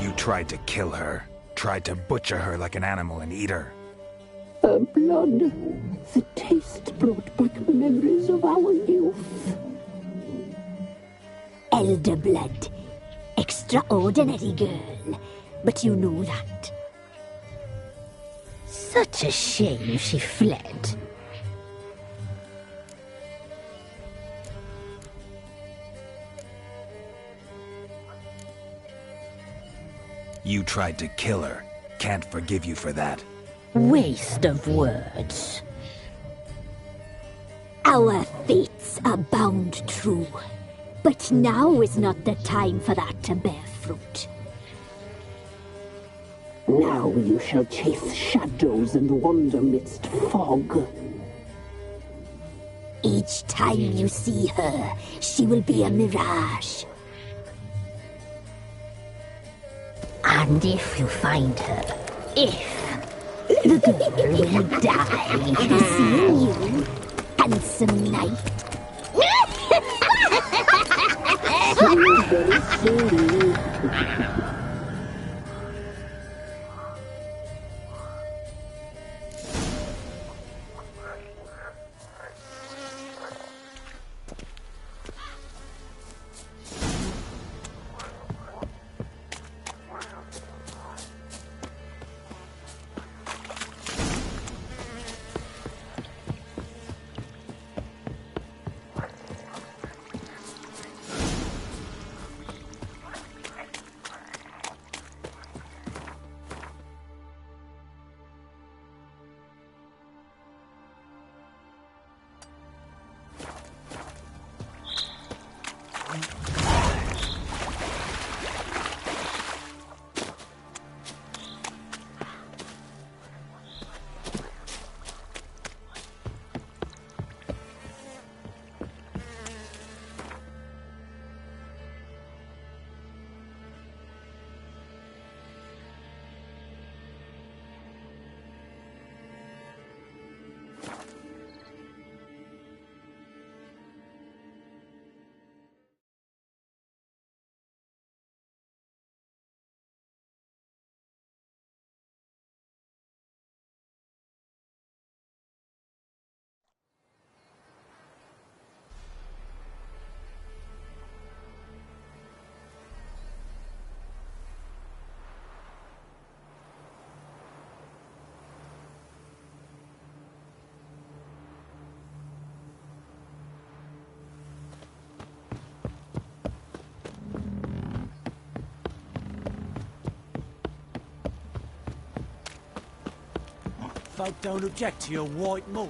You tried to kill her. Tried to butcher her like an animal and eat her. Her blood. The taste brought back memories of our youth. Elder blood. Extraordinary girl. But you know that. Such a shame she fled. You tried to kill her. Can't forgive you for that. Waste of words. Our fates are bound true. But now is not the time for that to bear fruit. Now you shall chase shadows and wander midst fog. Each time you see her, she will be a mirage. And if you find her, the girl will die. Seeing you, handsome knight. Folk don't object to your white mug.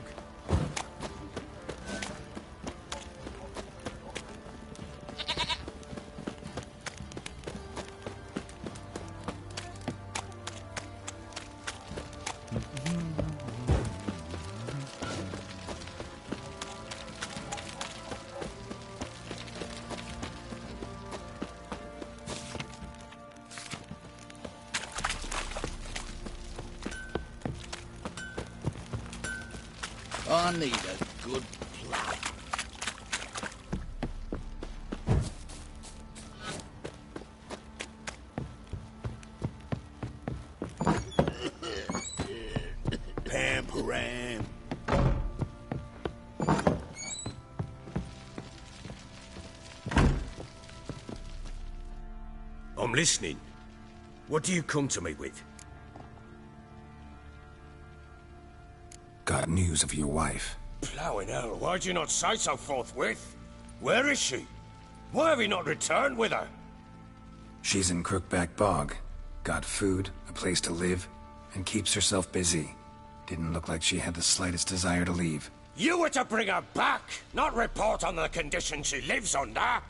I need a good plow. Pamparam. I'm listening. What do you come to me with? Got news of your wife. Plowing hell, why'd you not say so forthwith? Where is she? Why have you not returned with her? She's in Crookback Bog. Got food, a place to live, and keeps herself busy. Didn't look like she had the slightest desire to leave. You were to bring her back, not report on the conditions she lives under.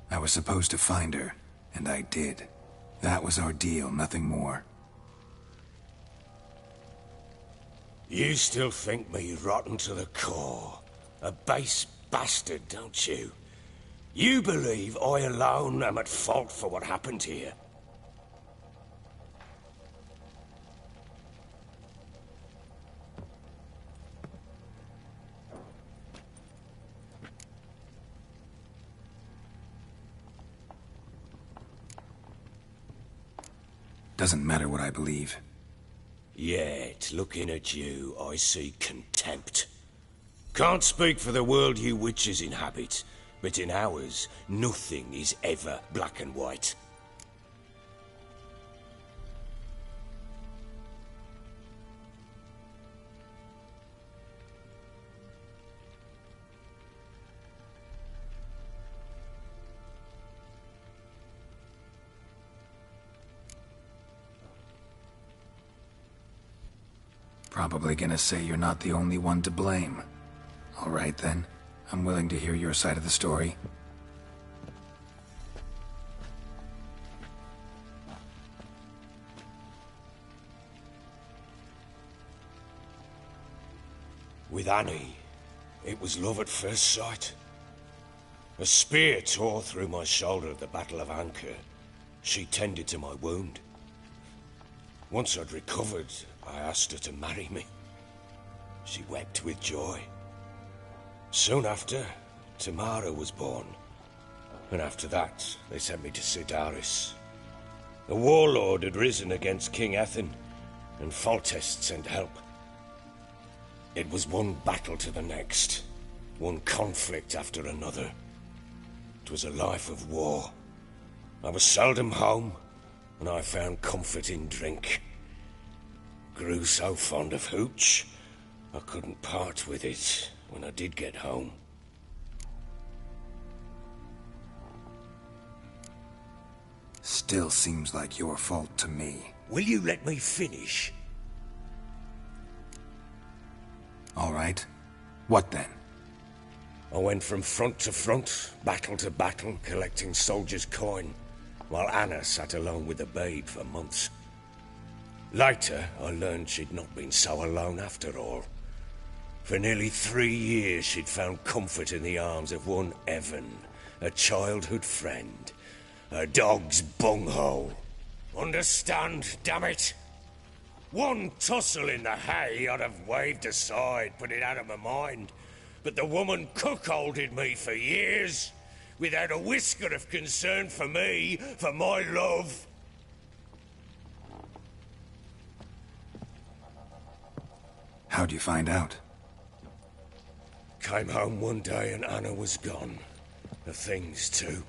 I was supposed to find her, and I did. That was our deal, nothing more. You still think me rotten to the core. A base bastard, don't you? You believe I alone am at fault for what happened here. Doesn't matter what I believe. Yet, looking at you, I see contempt. Can't speak for the world you witches inhabit, but in ours, nothing is ever black and white. Probably gonna say you're not the only one to blame. All right then, I'm willing to hear your side of the story. With Annie, it was love at first sight. A spear tore through my shoulder at the Battle of Anchor. She tended to my wound. Once I'd recovered, I asked her to marry me. She wept with joy. Soon after, Tamara was born. And after that, they sent me to Sidaris. A warlord had risen against King Ethan, and Foltest sent help. It was one battle to the next, one conflict after another. It was a life of war. I was seldom home, and I found comfort in drink. Grew so fond of hooch, I couldn't part with it when I did get home. Still seems like your fault to me. Will you let me finish? All right. What then? I went from front to front, battle to battle, collecting soldiers' coin, while Anna sat alone with the babe for months. Later, I learned she'd not been so alone after all. For nearly 3 years, she'd found comfort in the arms of one Evan, a childhood friend. A dog's bunghole. Understand, damn it? One tussle in the hay I'd have waved aside, put it out of my mind. But the woman cuckolded me for years, without a whisker of concern for me, for my love. How'd you find out? Came home one day and Anna was gone. The things, too.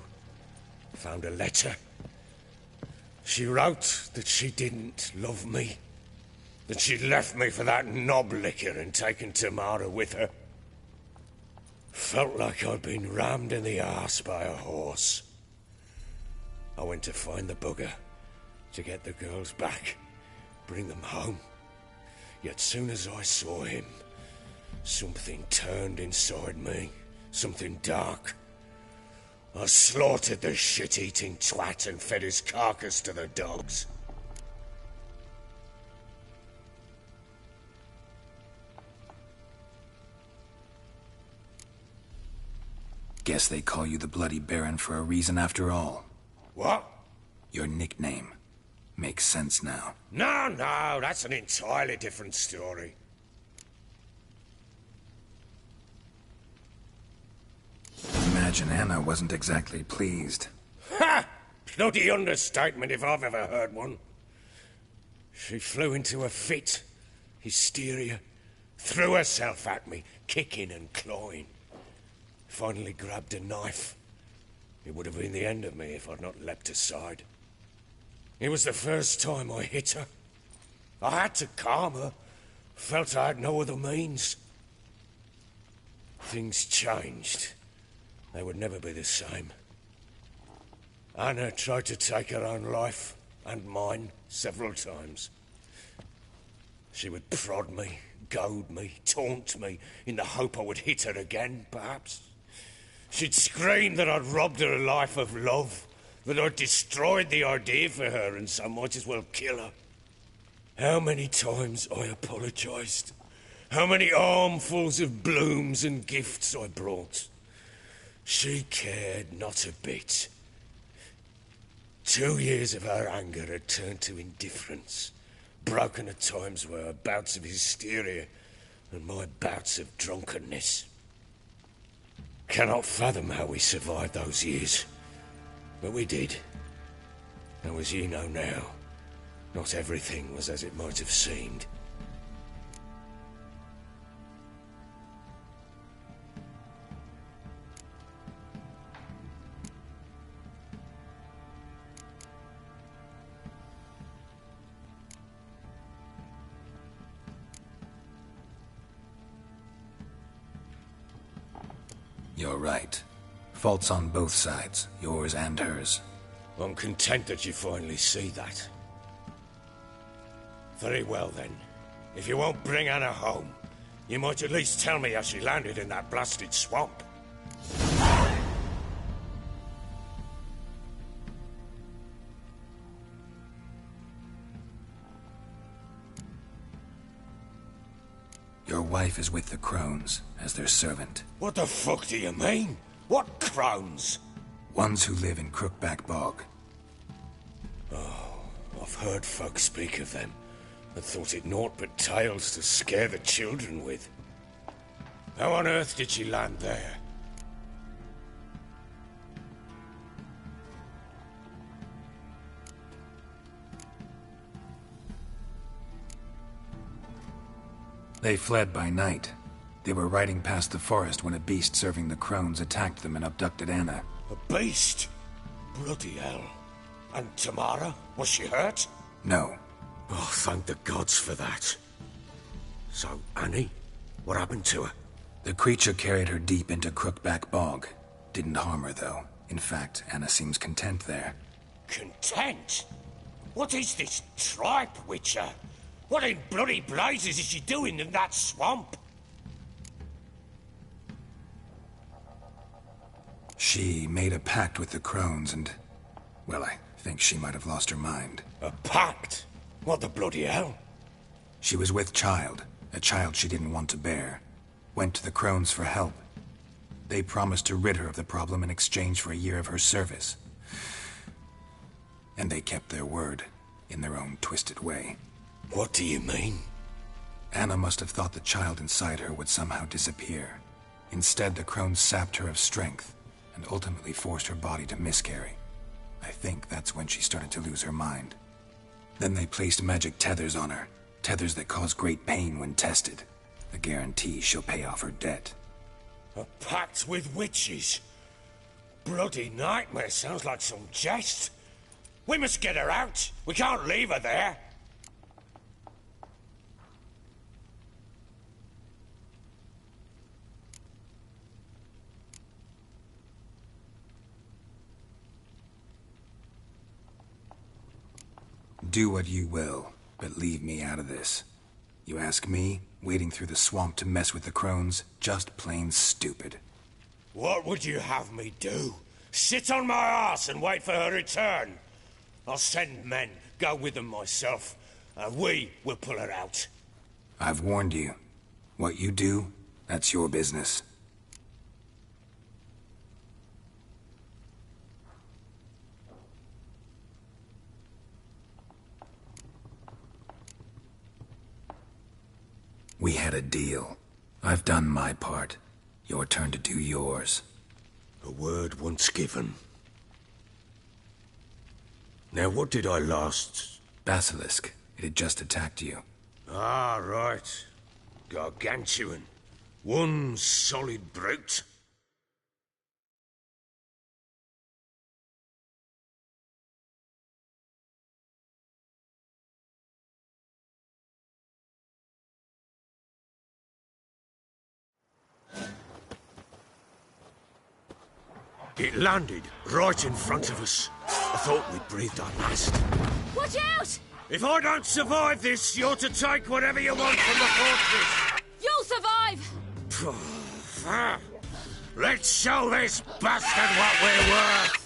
Found a letter. She wrote that she didn't love me. That she'd left me for that knob licker and taken Tamara with her. Felt like I'd been rammed in the arse by a horse. I went to find the bugger, to get the girls back, bring them home. Yet soon as I saw him, something turned inside me, something dark. I slaughtered the shit-eating twat and fed his carcass to the dogs. Guess they call you the Bloody Baron for a reason after all. What? Your nickname. Makes sense now. No, that's an entirely different story. Imagine Anna wasn't exactly pleased. Ha! Bloody understatement if I've ever heard one. She flew into a fit. Hysteria. Threw herself at me, kicking and clawing. Finally grabbed a knife. It would have been the end of me if I'd not leapt aside. It was the first time I hit her. I had to calm her. Felt I had no other means. Things changed. They would never be the same. Anna tried to take her own life, and mine, several times. She would prod me, goad me, taunt me, in the hope I would hit her again, perhaps. She'd scream that I'd robbed her life of love, that I'd destroyed the idea for her, and so might as well kill her. How many times I apologized. How many armfuls of blooms and gifts I brought. She cared not a bit. 2 years of her anger had turned to indifference, broken at times were her bouts of hysteria and my bouts of drunkenness. Cannot fathom how we survived those years, but we did. And as you know now, Not everything was as it might have seemed. You're right. Faults on both sides, yours and hers. I'm content that you finally see that. Very well then. If you won't bring Anna home, you might at least tell me how she landed in that blasted swamp. Your wife is with the Crones, as their servant. What the fuck do you mean? What Crones? Ones who live in Crookback Bog. Oh, I've heard folk speak of them, and thought it naught but tales to scare the children with. How on earth did she land there? They fled by night. They were riding past the forest when a beast serving the Crones attacked them and abducted Anna. A beast? Bloody hell. And Tamara? Was she hurt? No. Oh, thank the gods for that. So, Annie? What happened to her? The creature carried her deep into Crookback Bog. Didn't harm her, though. In fact, Anna seems content there. Content? What is this tripe, Witcher? What in bloody blazes is she doing in that swamp? She made a pact with the Crones and... well, I think she might have lost her mind. A pact? What the bloody hell? She was with child, a child she didn't want to bear. Went to the Crones for help. They promised to rid her of the problem in exchange for a year of her service. And they kept their word, in their own twisted way. What do you mean? Anna must have thought the child inside her would somehow disappear. Instead, the Crones sapped her of strength, and ultimately forced her body to miscarry. I think that's when she started to lose her mind. Then they placed magic tethers on her, tethers that cause great pain when tested. A guarantee she'll pay off her debt. A pact with witches? Bloody nightmare, sounds like some jest. We must get her out. We can't leave her there. Do what you will, but leave me out of this. You ask me, wading through the swamp to mess with the Crones, just plain stupid. What would you have me do? Sit on my arse and wait for her return? I'll send men, go with them myself, and we will pull her out. I've warned you. What you do, that's your business. We had a deal. I've done my part. Your turn to do yours. A word once given. Now, what did I last... Basilisk. It had just attacked you. Ah, right. Gargantuan. One solid brute. It landed right in front of us. I thought we'd breathed our last. Watch out! If I don't survive this, you're to take whatever you want from the fortress. You'll survive! Let's show this bastard what we're worth.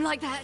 like that.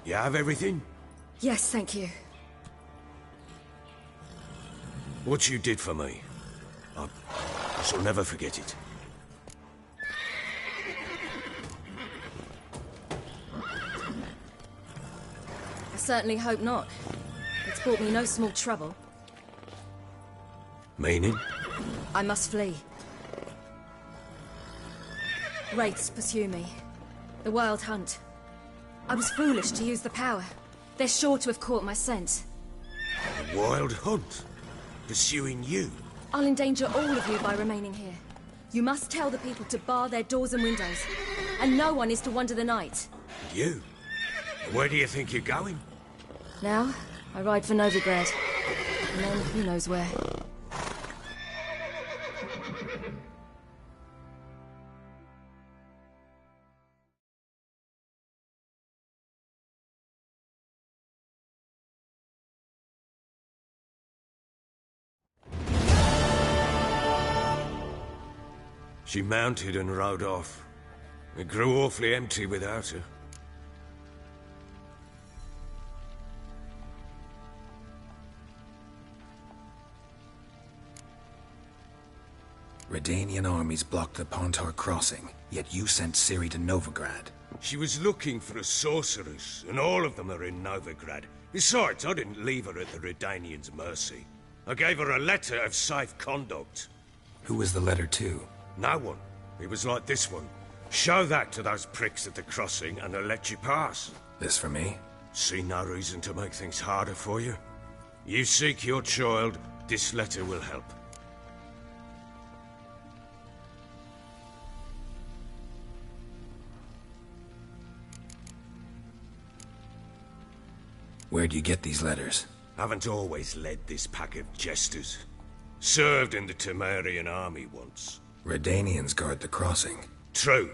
You have everything? Yes, thank you. What you did for me, I shall never forget it. I certainly hope not. It's brought me no small trouble. Meaning? I must flee. Wraiths pursue me. The Wild Hunt. I was foolish to use the power. They're sure to have caught my scent. The Wild Hunt? Pursuing you? I'll endanger all of you by remaining here. You must tell the people to bar their doors and windows. And no one is to wander the night. You? Where do you think you're going? Now, I ride for Novigrad. And then who knows where. She mounted and rode off. It grew awfully empty without her. Redanian armies blocked the Pontar crossing, yet you sent Ciri to Novigrad. She was looking for a sorceress, and all of them are in Novigrad. Besides, I didn't leave her at the Redanians' mercy. I gave her a letter of safe conduct. Who was the letter to? No one. It was like this one. Show that to those pricks at the crossing and they'll let you pass. This for me? See no reason to make things harder for you. You seek your child, this letter will help. Where'd you get these letters? Haven't always led this pack of jesters. Served in the Temerian army once. Redanians guard the crossing. True.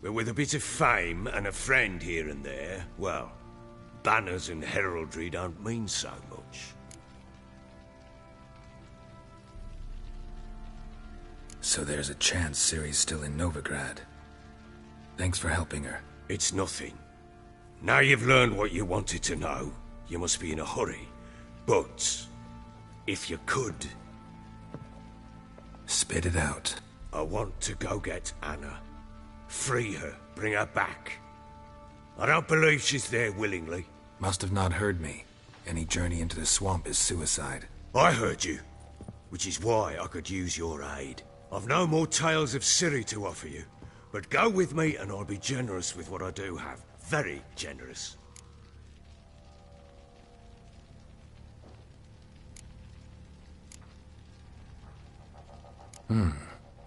But with a bit of fame and a friend here and there, well, banners and heraldry don't mean so much. So there's a chance Ciri's still in Novigrad. Thanks for helping her. It's nothing. Now you've learned what you wanted to know, you must be in a hurry. But, if you could... Spit it out. I want to go get Anna. Free her, bring her back. I don't believe she's there willingly. Must have not heard me. Any journey into the swamp is suicide. I heard you, which is why I could use your aid. I've no more tales of Ciri to offer you, but go with me and I'll be generous with what I do have. Very generous.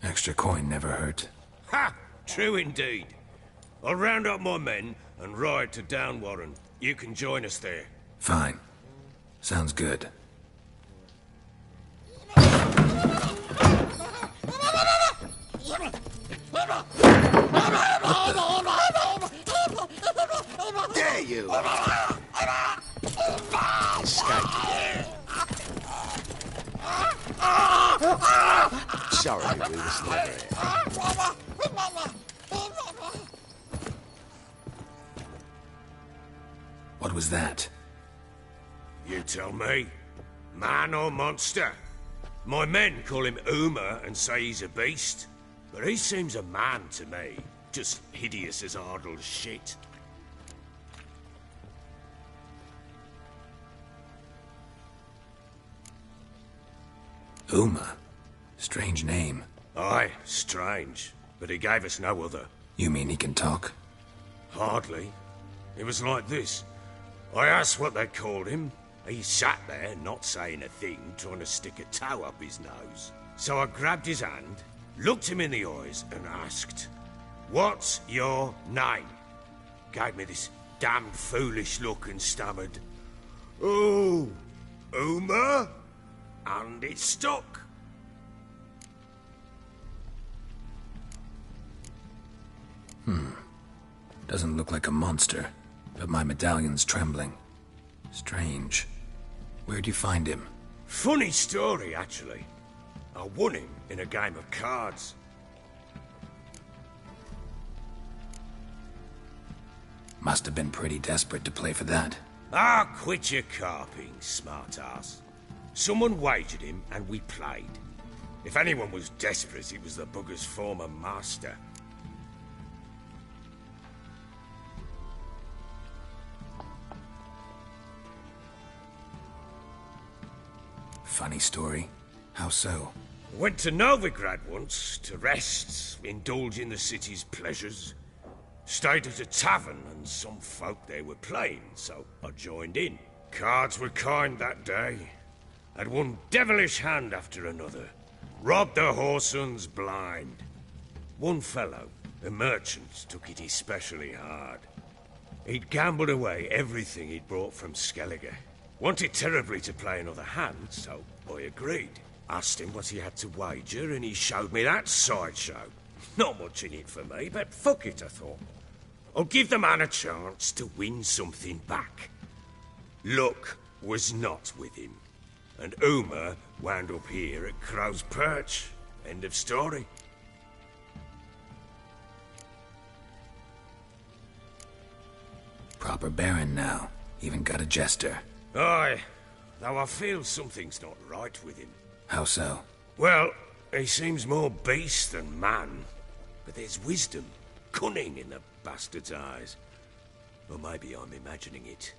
Extra coin never hurt. Ha! True indeed. I'll round up my men and ride to Downwarren. You can join us there. Fine. Sounds good. Dare you! Escape. Sorry, we were still there. What was that? You tell me. Man or monster? My men call him Uma and say he's a beast, but he seems a man to me. Just hideous as Ardle's shit. Uma? Strange name. Aye, strange. But he gave us no other. You mean he can talk? Hardly. It was like this. I asked what they called him. He sat there, not saying a thing, trying to stick a toe up his nose. So I grabbed his hand, looked him in the eyes, and asked, "What's your name?" Gave me this damned foolish look and stammered, "Oh, Uma?" And it stuck. Doesn't look like a monster, but my medallion's trembling. Strange. Where'd you find him? Funny story, actually. I won him in a game of cards. Must have been pretty desperate to play for that. Ah, quit your carping, smart-ass. Someone wagered him, and we played. If anyone was desperate, it was the bugger's former master. Funny story. How so? Went to Novigrad once, to rest, indulge in the city's pleasures. Stayed at a tavern, and some folk there were playing, so I joined in. Cards were kind that day. Had one devilish hand after another. Robbed the whoresons blind. One fellow, a merchant, took it especially hard. He'd gambled away everything he'd brought from Skellige. Wanted terribly to play another hand, so I agreed. Asked him what he had to wager, and he showed me that sideshow. Not much in it for me, but fuck it, I thought. I'll give the man a chance to win something back. Luck was not with him, and Uma wound up here at Crow's Perch. End of story. Proper baron now. Even got a jester. Aye, though I feel something's not right with him. How so? Well, he seems more beast than man, but there's wisdom, cunning in the bastard's eyes. Or maybe I'm imagining it.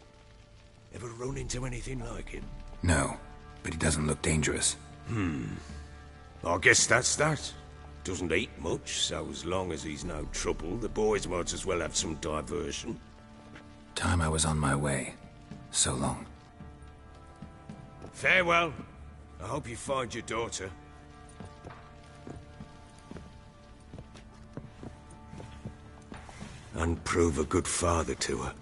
Ever run into anything like him? No, but he doesn't look dangerous. I guess that's that. Doesn't eat much, so as long as he's no trouble, the boys might as well have some diversion. Time I was on my way. So long. Farewell. I hope you find your daughter. And prove a good father to her.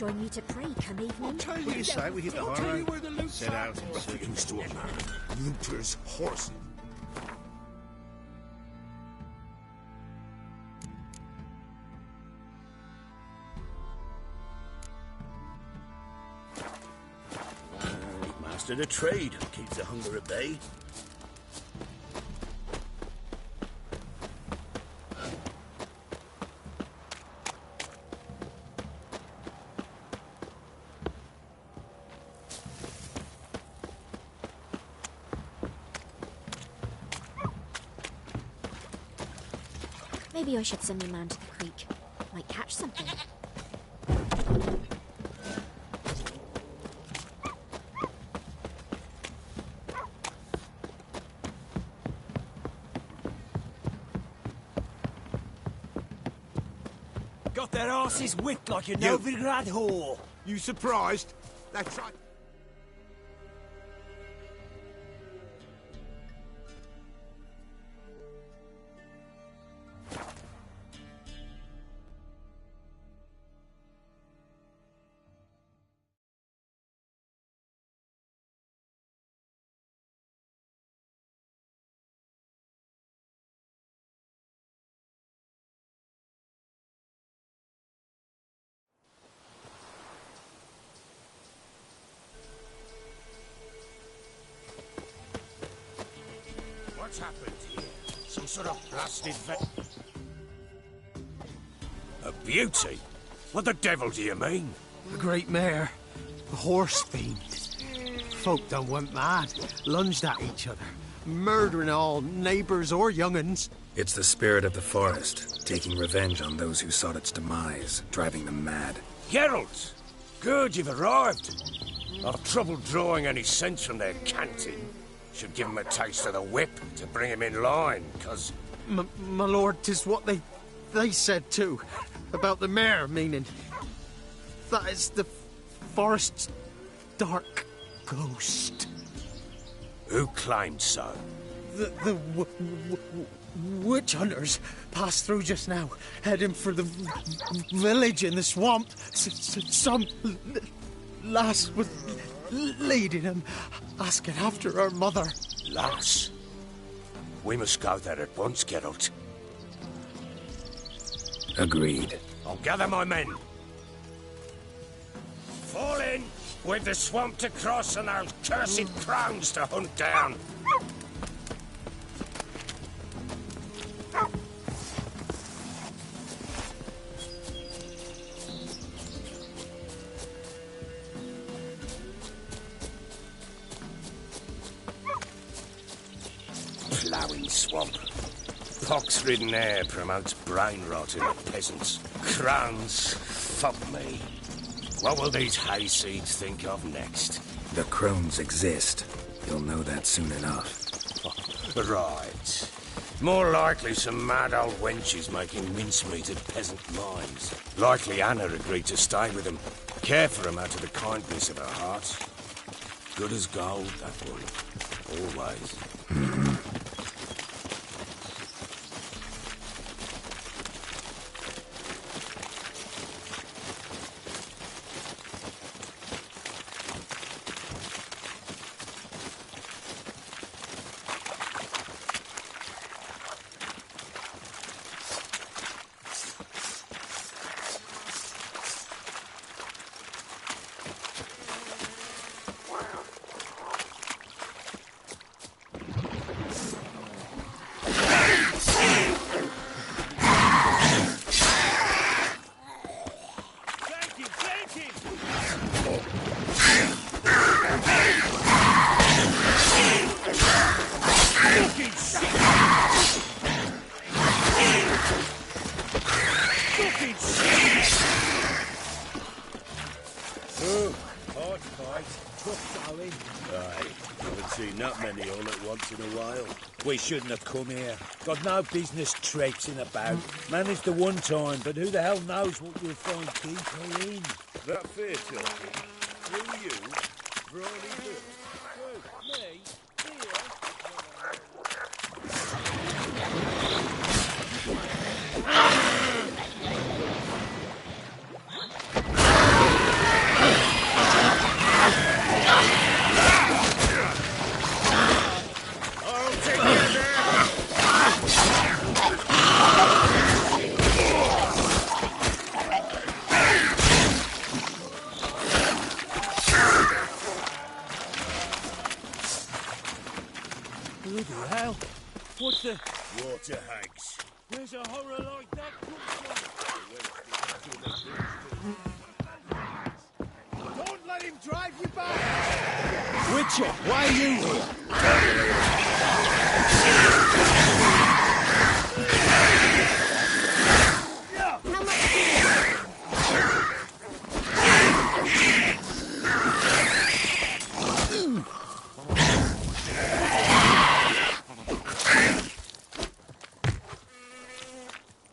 join me to pray come evening? What do you say we hit the high road? Set out and see Fucking store man. Looter's horse. Mastered a trade. Keeps the hunger at bay. Maybe I should send me man to the creek. Might catch something. Got their asses whipped like a Novigrad whore. You surprised? That's right. What's happened here? Some sort of blasted A beauty? What the devil do you mean? A great mare. A horse fiend. Folk done went mad. Lunged at each other. Murdering all neighbours or young'uns. It's the spirit of the forest, taking revenge on those who sought its demise, driving them mad. Geralt! Good, you've arrived. I've trouble drawing any sense from their canting. Should give him a taste of the whip to bring him in line, 'cause... My lord, 'tis what they said too. About the mare, meaning... That is the forest's dark ghost. Who claimed so? The witch hunters passed through just now, heading for the village in the swamp. Some lass was leading them, asking after her mother. Lass? We must go there at once, Geralt. Agreed. I'll gather my men. Fall in! With the swamp to cross and those cursed crones to hunt down. Ploughing swamp. Pox-ridden air promotes brain rot in the peasants. Crones, fuck me. What will these hayseeds think of next? The crones exist. You'll know that soon enough. Right. More likely some mad old wenches making mincemeat at peasant mines. Likely Anna agreed to stay with them. Care for them out of the kindness of her heart. Good as gold, that one. Always. We shouldn't have come here. Got no business traipsing about. Managed the one time, but who the hell knows what you'll find deeper in? That fair talking. Who you? Brawny good. Who? Me? Here? Who the hell? What's the... Water hags. Where's a horror like that come from? Don't let him drive you back! Witcher, why are you here?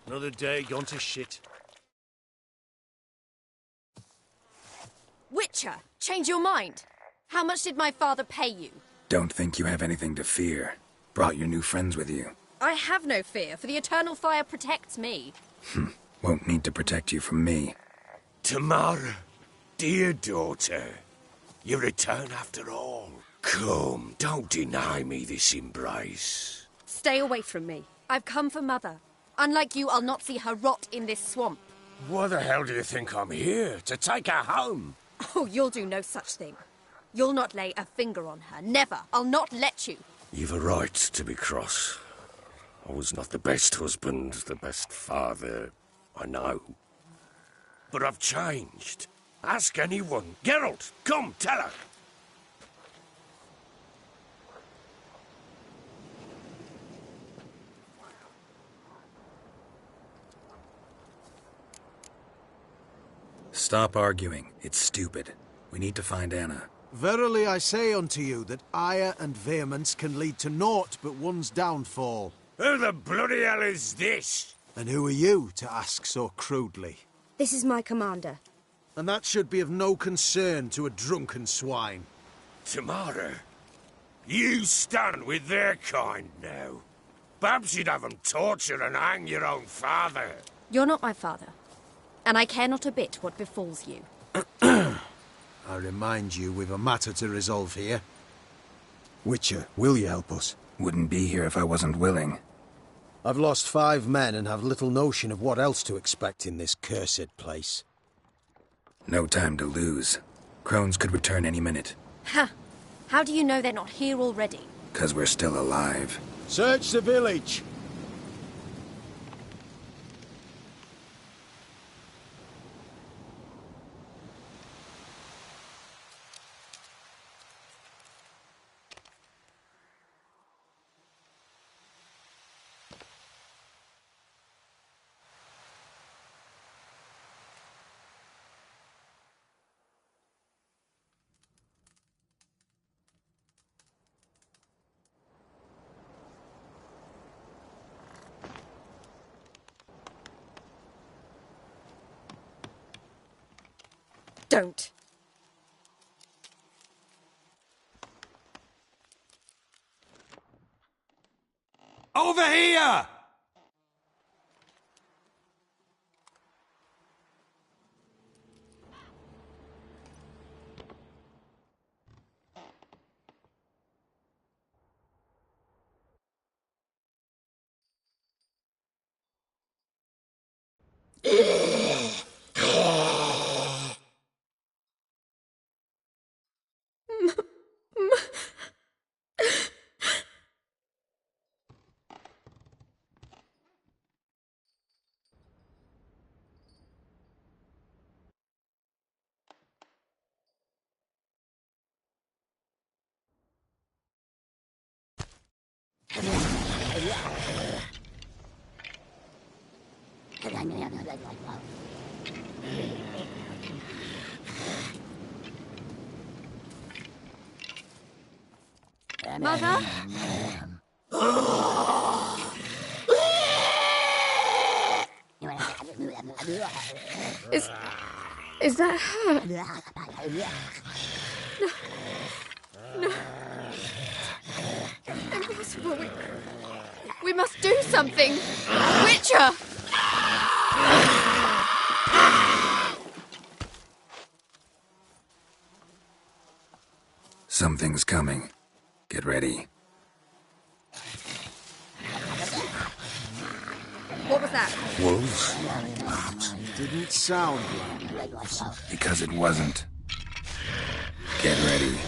Another day gone to shit. Witcher, change your mind. How much did my father pay you? Don't think you have anything to fear. Brought your new friends with you. I have no fear, for the eternal fire protects me. Won't need to protect you from me. Tamara, dear daughter, you return after all. Come, don't deny me this embrace. Stay away from me. I've come for Mother. Unlike you, I'll not see her rot in this swamp. Why the hell do you think I'm here? To take her home? Oh, you'll do no such thing. You'll not lay a finger on her. Never. I'll not let you. You've a right to be cross. I was not the best husband, the best father, I know. But I've changed. Ask anyone. Geralt, come, tell her. Stop arguing. It's stupid. We need to find Anna. Verily I say unto you that ire and vehemence can lead to naught but one's downfall. Who the bloody hell is this? And who are you to ask so crudely? This is my commander. And that should be of no concern to a drunken swine. Tamara, you stand with their kind now. Perhaps you'd have them torture and hang your own father. You're not my father. And I care not a bit what befalls you. I remind you we've a matter to resolve here. Witcher, will you help us? Wouldn't be here if I wasn't willing. I've lost 5 men and have little notion of what else to expect in this cursed place. No time to lose. Crones could return any minute. Ha! How do you know they're not here already? 'Cause we're still alive. Search the village! Don't. Over here! Mother? Is that her? No. Impossible. We must do something. Witcher! Something's coming. Get ready. What was that? Wolves? Didn't sound like Because it wasn't. Get ready.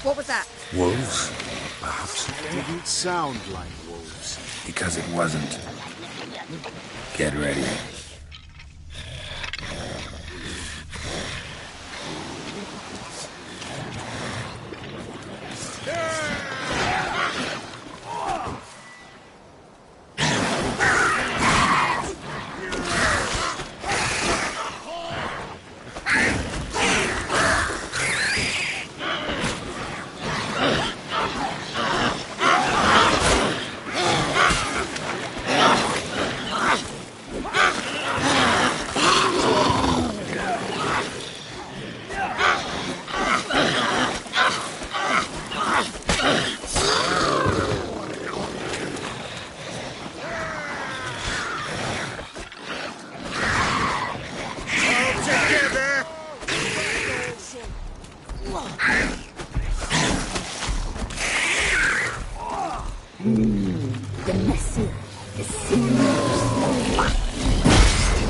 What was that? Wolves? Perhaps. Didn't sound like wolves. Because it wasn't. Get ready. The messy, the sinuous, the fat,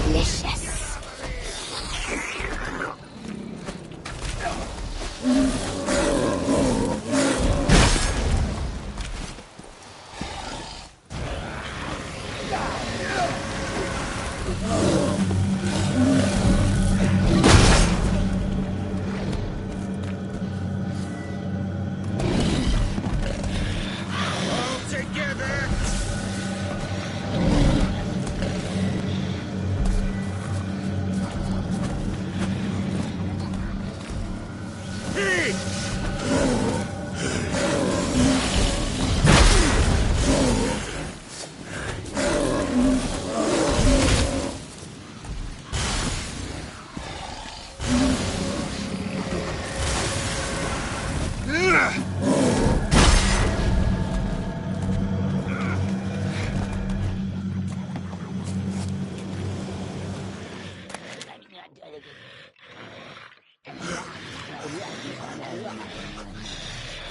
delicious.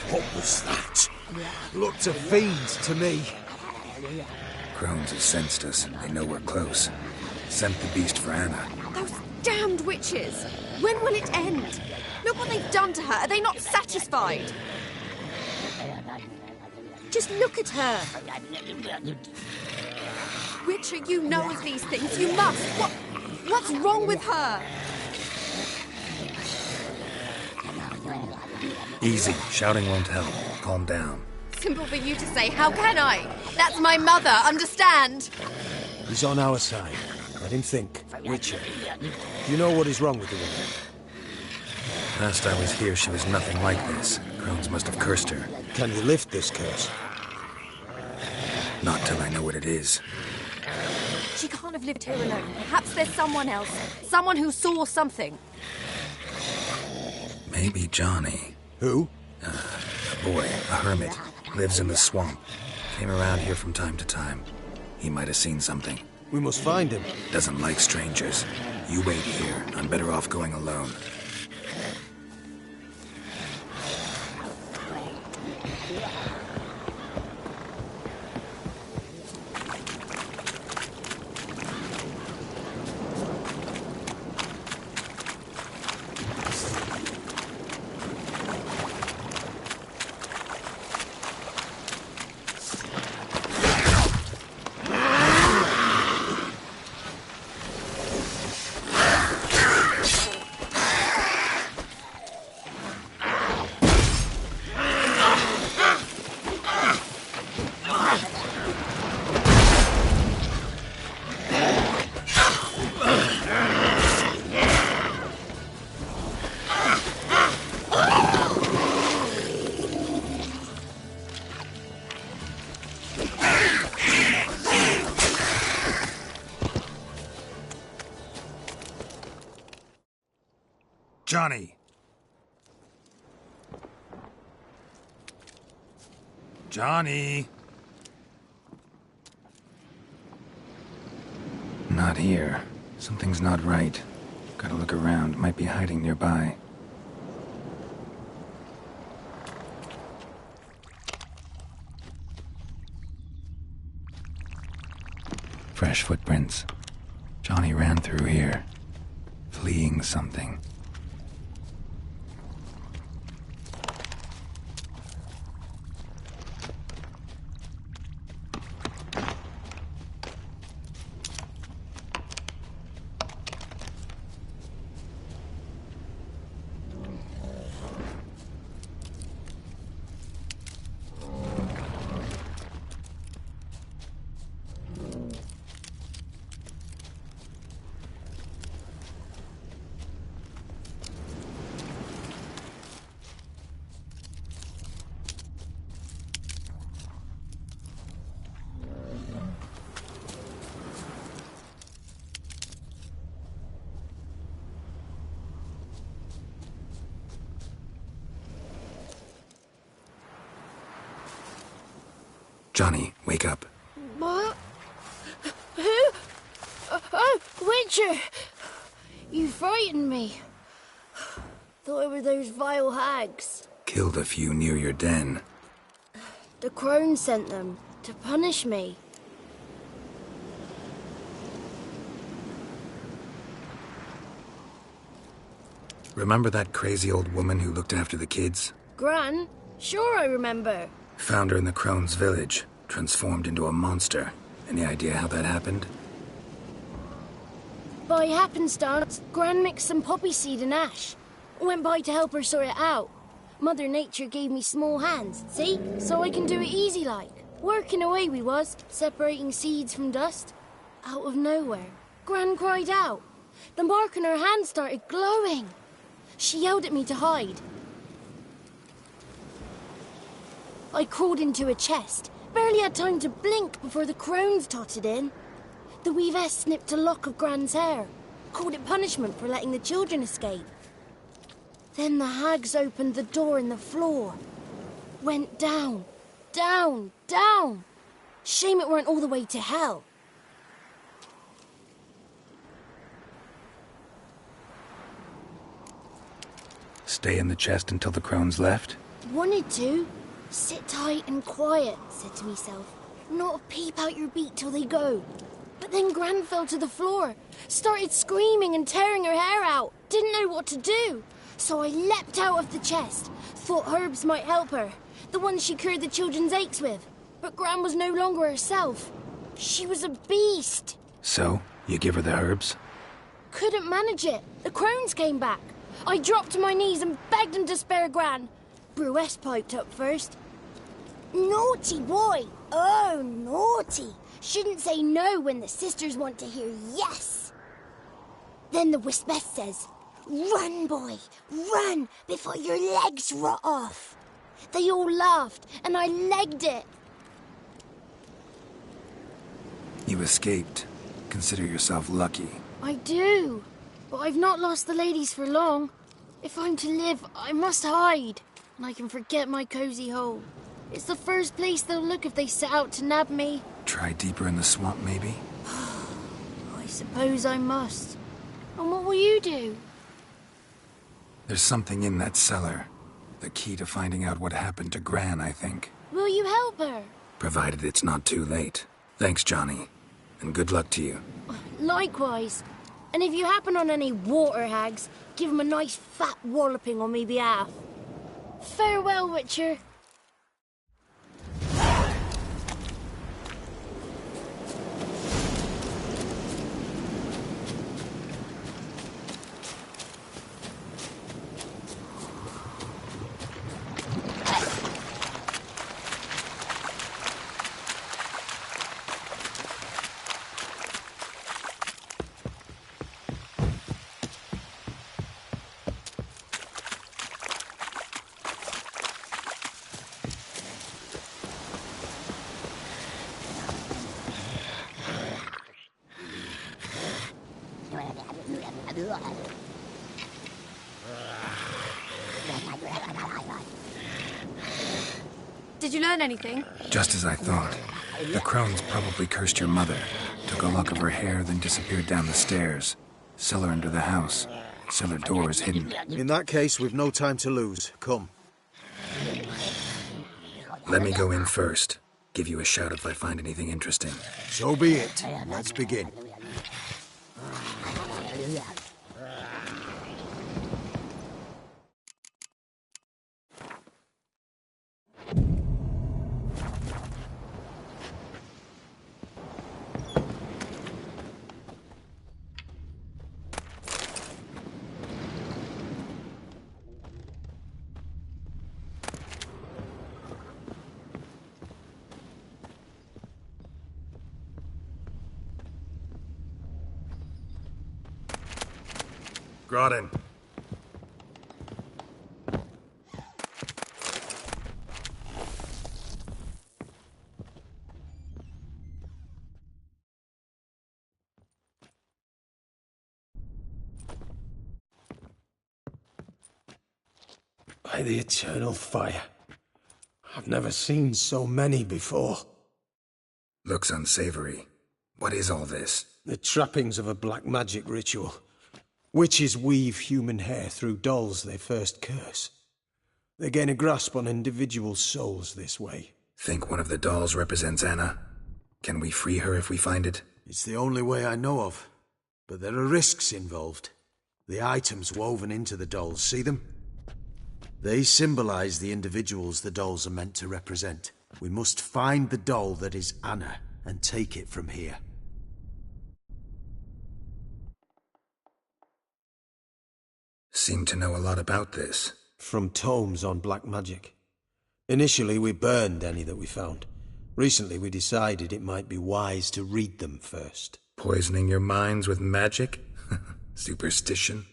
What was that? Looked of fiends to me. Crones have sensed us. They know we're close. Sent the beast for Anna. Those damned witches! When will it end? Look what they've done to her. Are they not satisfied? Just look at her. Witcher, you know of these things. You must. What's wrong with her? Easy. Shouting won't help. Calm down. Simple for you to say. How can I? That's my mother. Understand? He's on our side. Let him think. Witcher, do you know what is wrong with the woman? Last I was here, she was nothing like this. Crones must have cursed her. Can you lift this curse? Not till I know what it is. She can't have lived here alone. Perhaps there's someone else. Someone who saw something. Maybe Johnny. Who? A boy, a hermit. Lives in the swamp. Came around here from time to time. He might have seen something. We must find him. Doesn't like strangers. You wait here. I'm better off going alone. Johnny! Johnny! Not here. Something's not right. Gotta look around. Might be hiding nearby. Fresh footprints. Johnny ran through here, fleeing something. Johnny, wake up. What? Who? Oh, Witcher! You frightened me. Thought it were those vile hags. Killed a few near your den. The crone sent them to punish me. Remember that crazy old woman who looked after the kids? Gran? Sure I remember. Found her in the Crone's village, transformed into a monster. Any idea how that happened? By happenstance, Gran mixed some poppy seed and ash. Went by to help her sort it out. Mother Nature gave me small hands, see? So I can do it easy like. Working away we was, separating seeds from dust. Out of nowhere, Gran cried out. The mark on her hand started glowing. She yelled at me to hide. I crawled into a chest. Barely had time to blink before the crones totted in. The weavess snipped a lock of Gran's hair. Called it punishment for letting the children escape. Then the hags opened the door in the floor. Went down, down, down. Shame it weren't all the way to hell. Stay in the chest until the crones left? Wanted to. Sit tight and quiet, said to myself. Not a peep out your beat till they go. But then Gran fell to the floor. Started screaming and tearing her hair out. Didn't know what to do. So I leapt out of the chest. Thought herbs might help her. The ones she cured the children's aches with. But Gran was no longer herself. She was a beast. So, you give her the herbs? Couldn't manage it. The crones came back. I dropped to my knees and begged them to spare Gran. Bruess piped up first. Naughty boy. Oh, naughty. Shouldn't say no when the sisters want to hear yes. Then the Wispess says, run, boy, run before your legs rot off. They all laughed and I legged it. You escaped. Consider yourself lucky. I do, but I've not lost the ladies for long. If I'm to live, I must hide, and I can forget my cozy hole. It's the first place they'll look if they set out to nab me. Try deeper in the swamp, maybe? I suppose I must. And what will you do? There's something in that cellar. The key to finding out what happened to Gran, I think. Will you help her? Provided it's not too late. Thanks, Johnny. And good luck to you. Likewise. And if you happen on any water hags, give them a nice fat walloping on me behalf. Farewell, Witcher. Did you learn anything? Just as I thought. The crones probably cursed your mother. Took a lock of her hair, then disappeared down the stairs. Cellar under the house. Cellar door is hidden. In that case, we've no time to lose. Come. Let me go in first. Give you a shout if I find anything interesting. So be it. Let's begin. Groden. By the eternal fire. I've never seen so many before. Looks unsavory. What is all this? The trappings of a black magic ritual. Witches weave human hair through dolls they first curse. They gain a grasp on individual souls this way. Think one of the dolls represents Anna? Can we free her if we find it? It's the only way I know of. But there are risks involved. The items woven into the dolls, see them? They symbolize the individuals the dolls are meant to represent. We must find the doll that is Anna and take it from here. Seem to know a lot about this. From tomes on black magic. Initially, we burned any that we found. Recently, we decided it might be wise to read them first. Poisoning your minds with magic? Superstition?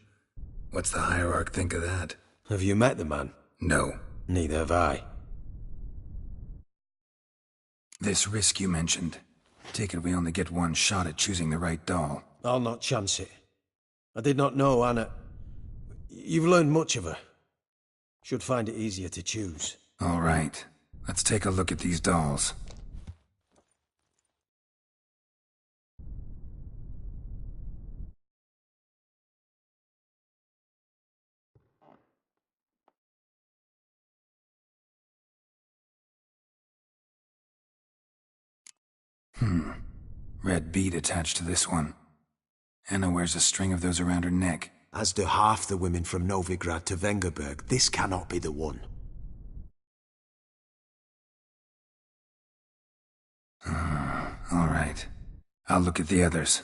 What's the hierarch think of that? Have you met the man? No. Neither have I. This risk you mentioned. Take it we only get one shot at choosing the right doll. I'll not chance it. I did not know Anna. You've learned much of her. Should find it easier to choose. All right. Let's take a look at these dolls. Red bead attached to this one. Anna wears a string of those around her neck. As do half the women from Novigrad to Vengerberg. This cannot be the one. All right. I'll look at the others.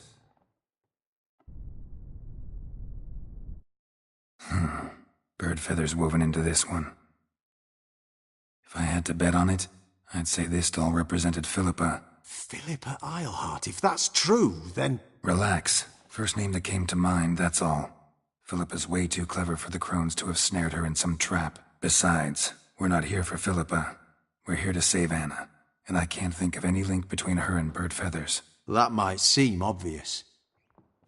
Bird feathers woven into this one. If I had to bet on it, I'd say this doll represented Philippa. Philippa Eilhart, if that's true, then... Relax. First name that came to mind, that's all. Philippa's way too clever for the crones to have snared her in some trap. Besides, we're not here for Philippa. We're here to save Anna, and I can't think of any link between her and Bird Feathers. That might seem obvious.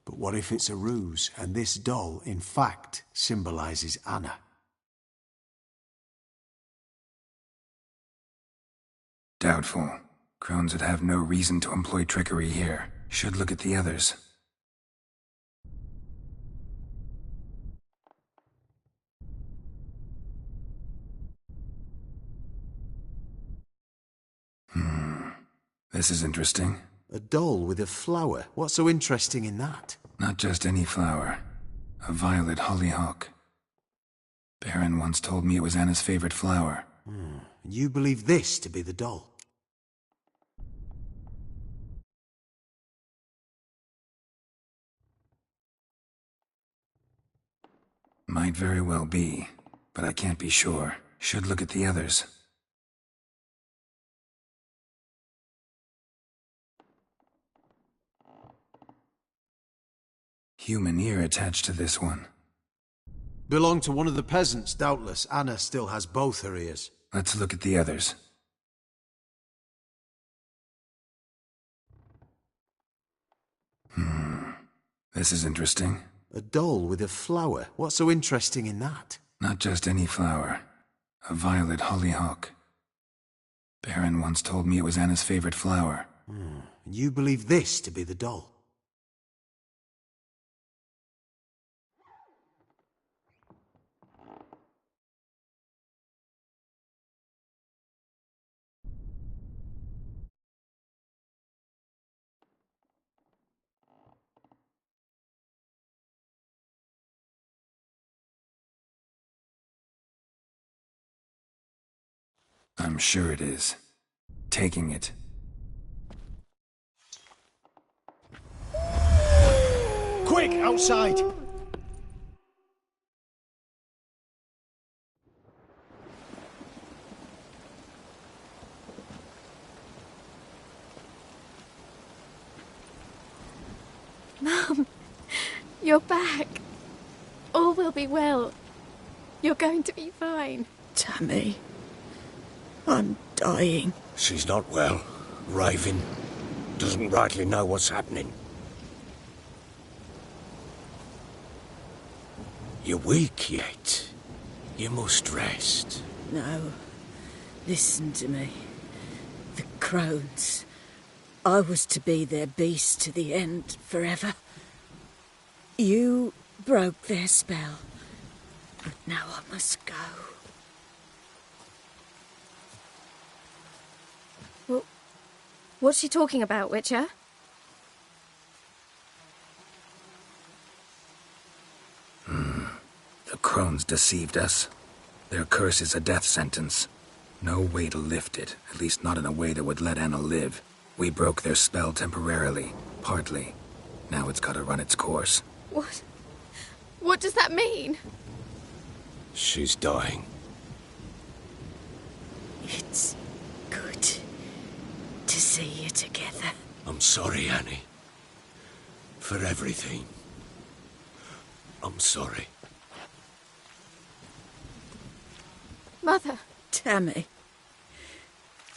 But what if it's a ruse, and this doll, in fact, symbolizes Anna? Doubtful. Crones would have no reason to employ trickery here. Should look at the others. This is interesting. A doll with a flower. What's so interesting in that? Not just any flower. A violet hollyhock. Baron once told me it was Anna's favorite flower. And you believe this to be the doll? Might very well be, but I can't be sure. Should look at the others. Human ear attached to this one. Belonged to one of the peasants, doubtless. Anna still has both her ears. Let's look at the others. This is interesting. A doll with a flower. What's so interesting in that? Not just any flower. A violet hollyhock. Baron once told me it was Anna's favorite flower. And you believe this to be the doll? I'm sure it is. Taking it. Quick, outside! Mum, you're back. All will be well. You're going to be fine. Tammy, I'm dying. She's not well. Raving. Doesn't rightly know what's happening. You're weak yet. You must rest. No. Listen to me. The crones. I was to be their beast to the end, forever. You broke their spell, but now I must go. Well, what's she talking about, Witcher? The crones deceived us. Their curse is a death sentence. No way to lift it, at least not in a way that would let Anna live. We broke their spell temporarily, partly. Now it's gotta run its course. What? What does that mean? She's dying. It's good to see you together. I'm sorry, Annie. For everything. I'm sorry. Mother. Tammy,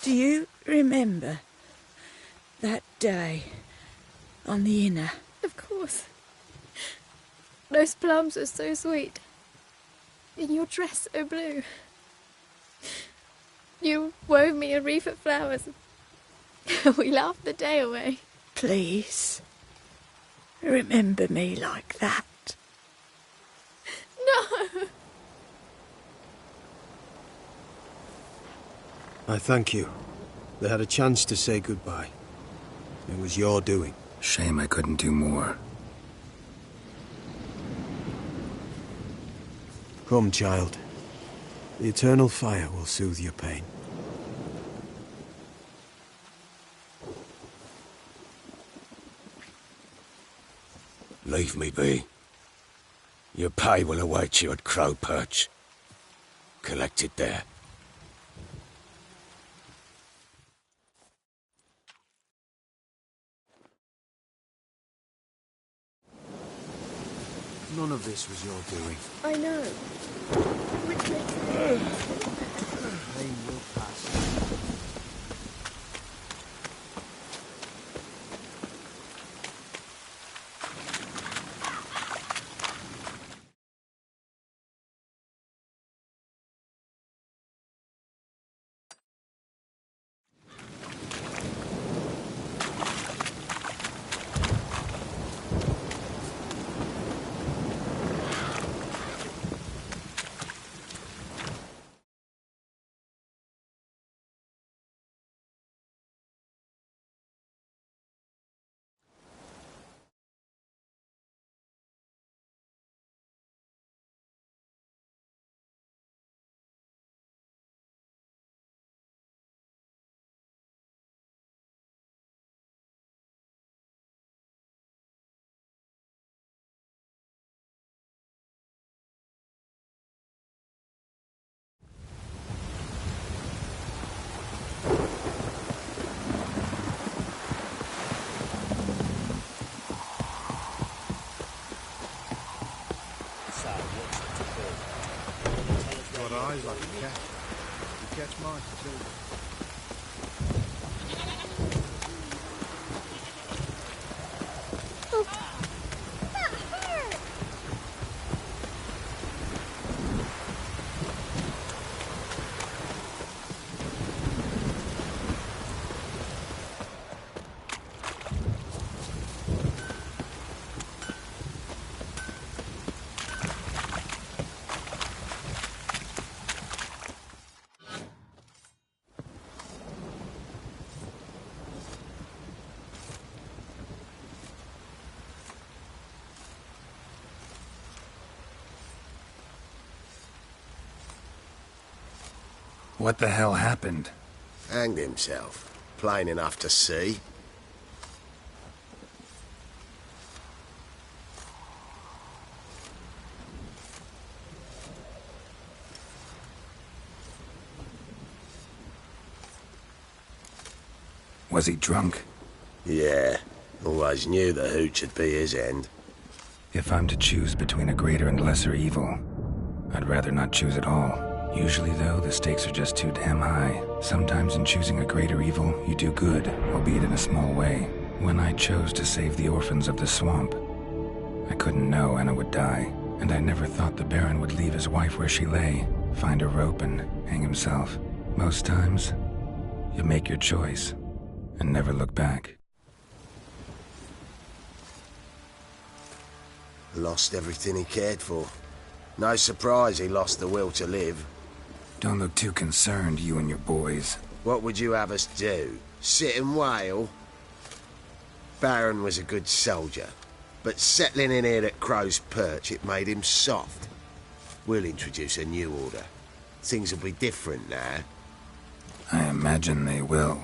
do you remember that day on the Inner? Of course. Those plums are so sweet. In your dress so blue. You wove me a wreath of flowers. We laughed the day away. Please, remember me like that. No! I thank you. They had a chance to say goodbye. It was your doing. Shame I couldn't do more. Come, child. The eternal fire will soothe your pain. Leave me be. Your pay will await you at Crow Perch. Collect it there. None of this was your doing. I know. Which makes Pain will pass. Got eyes like a cat. You catch mice too. What the hell happened? Hanged himself. Plain enough to see. Was he drunk? Yeah. Always knew the hooch would be his end. If I'm to choose between a greater and lesser evil, I'd rather not choose at all. Usually, though, the stakes are just too damn high. Sometimes in choosing a greater evil, you do good, albeit in a small way. When I chose to save the orphans of the swamp, I couldn't know Anna would die, and I never thought the Baron would leave his wife where she lay, find a rope and hang himself. Most times, you make your choice and never look back. Lost everything he cared for. No surprise he lost the will to live. Don't look too concerned, you and your boys. What would you have us do? Sit and wail? Baron was a good soldier, but settling in here at Crow's Perch, it made him soft. We'll introduce a new order. Things will be different now. I imagine they will.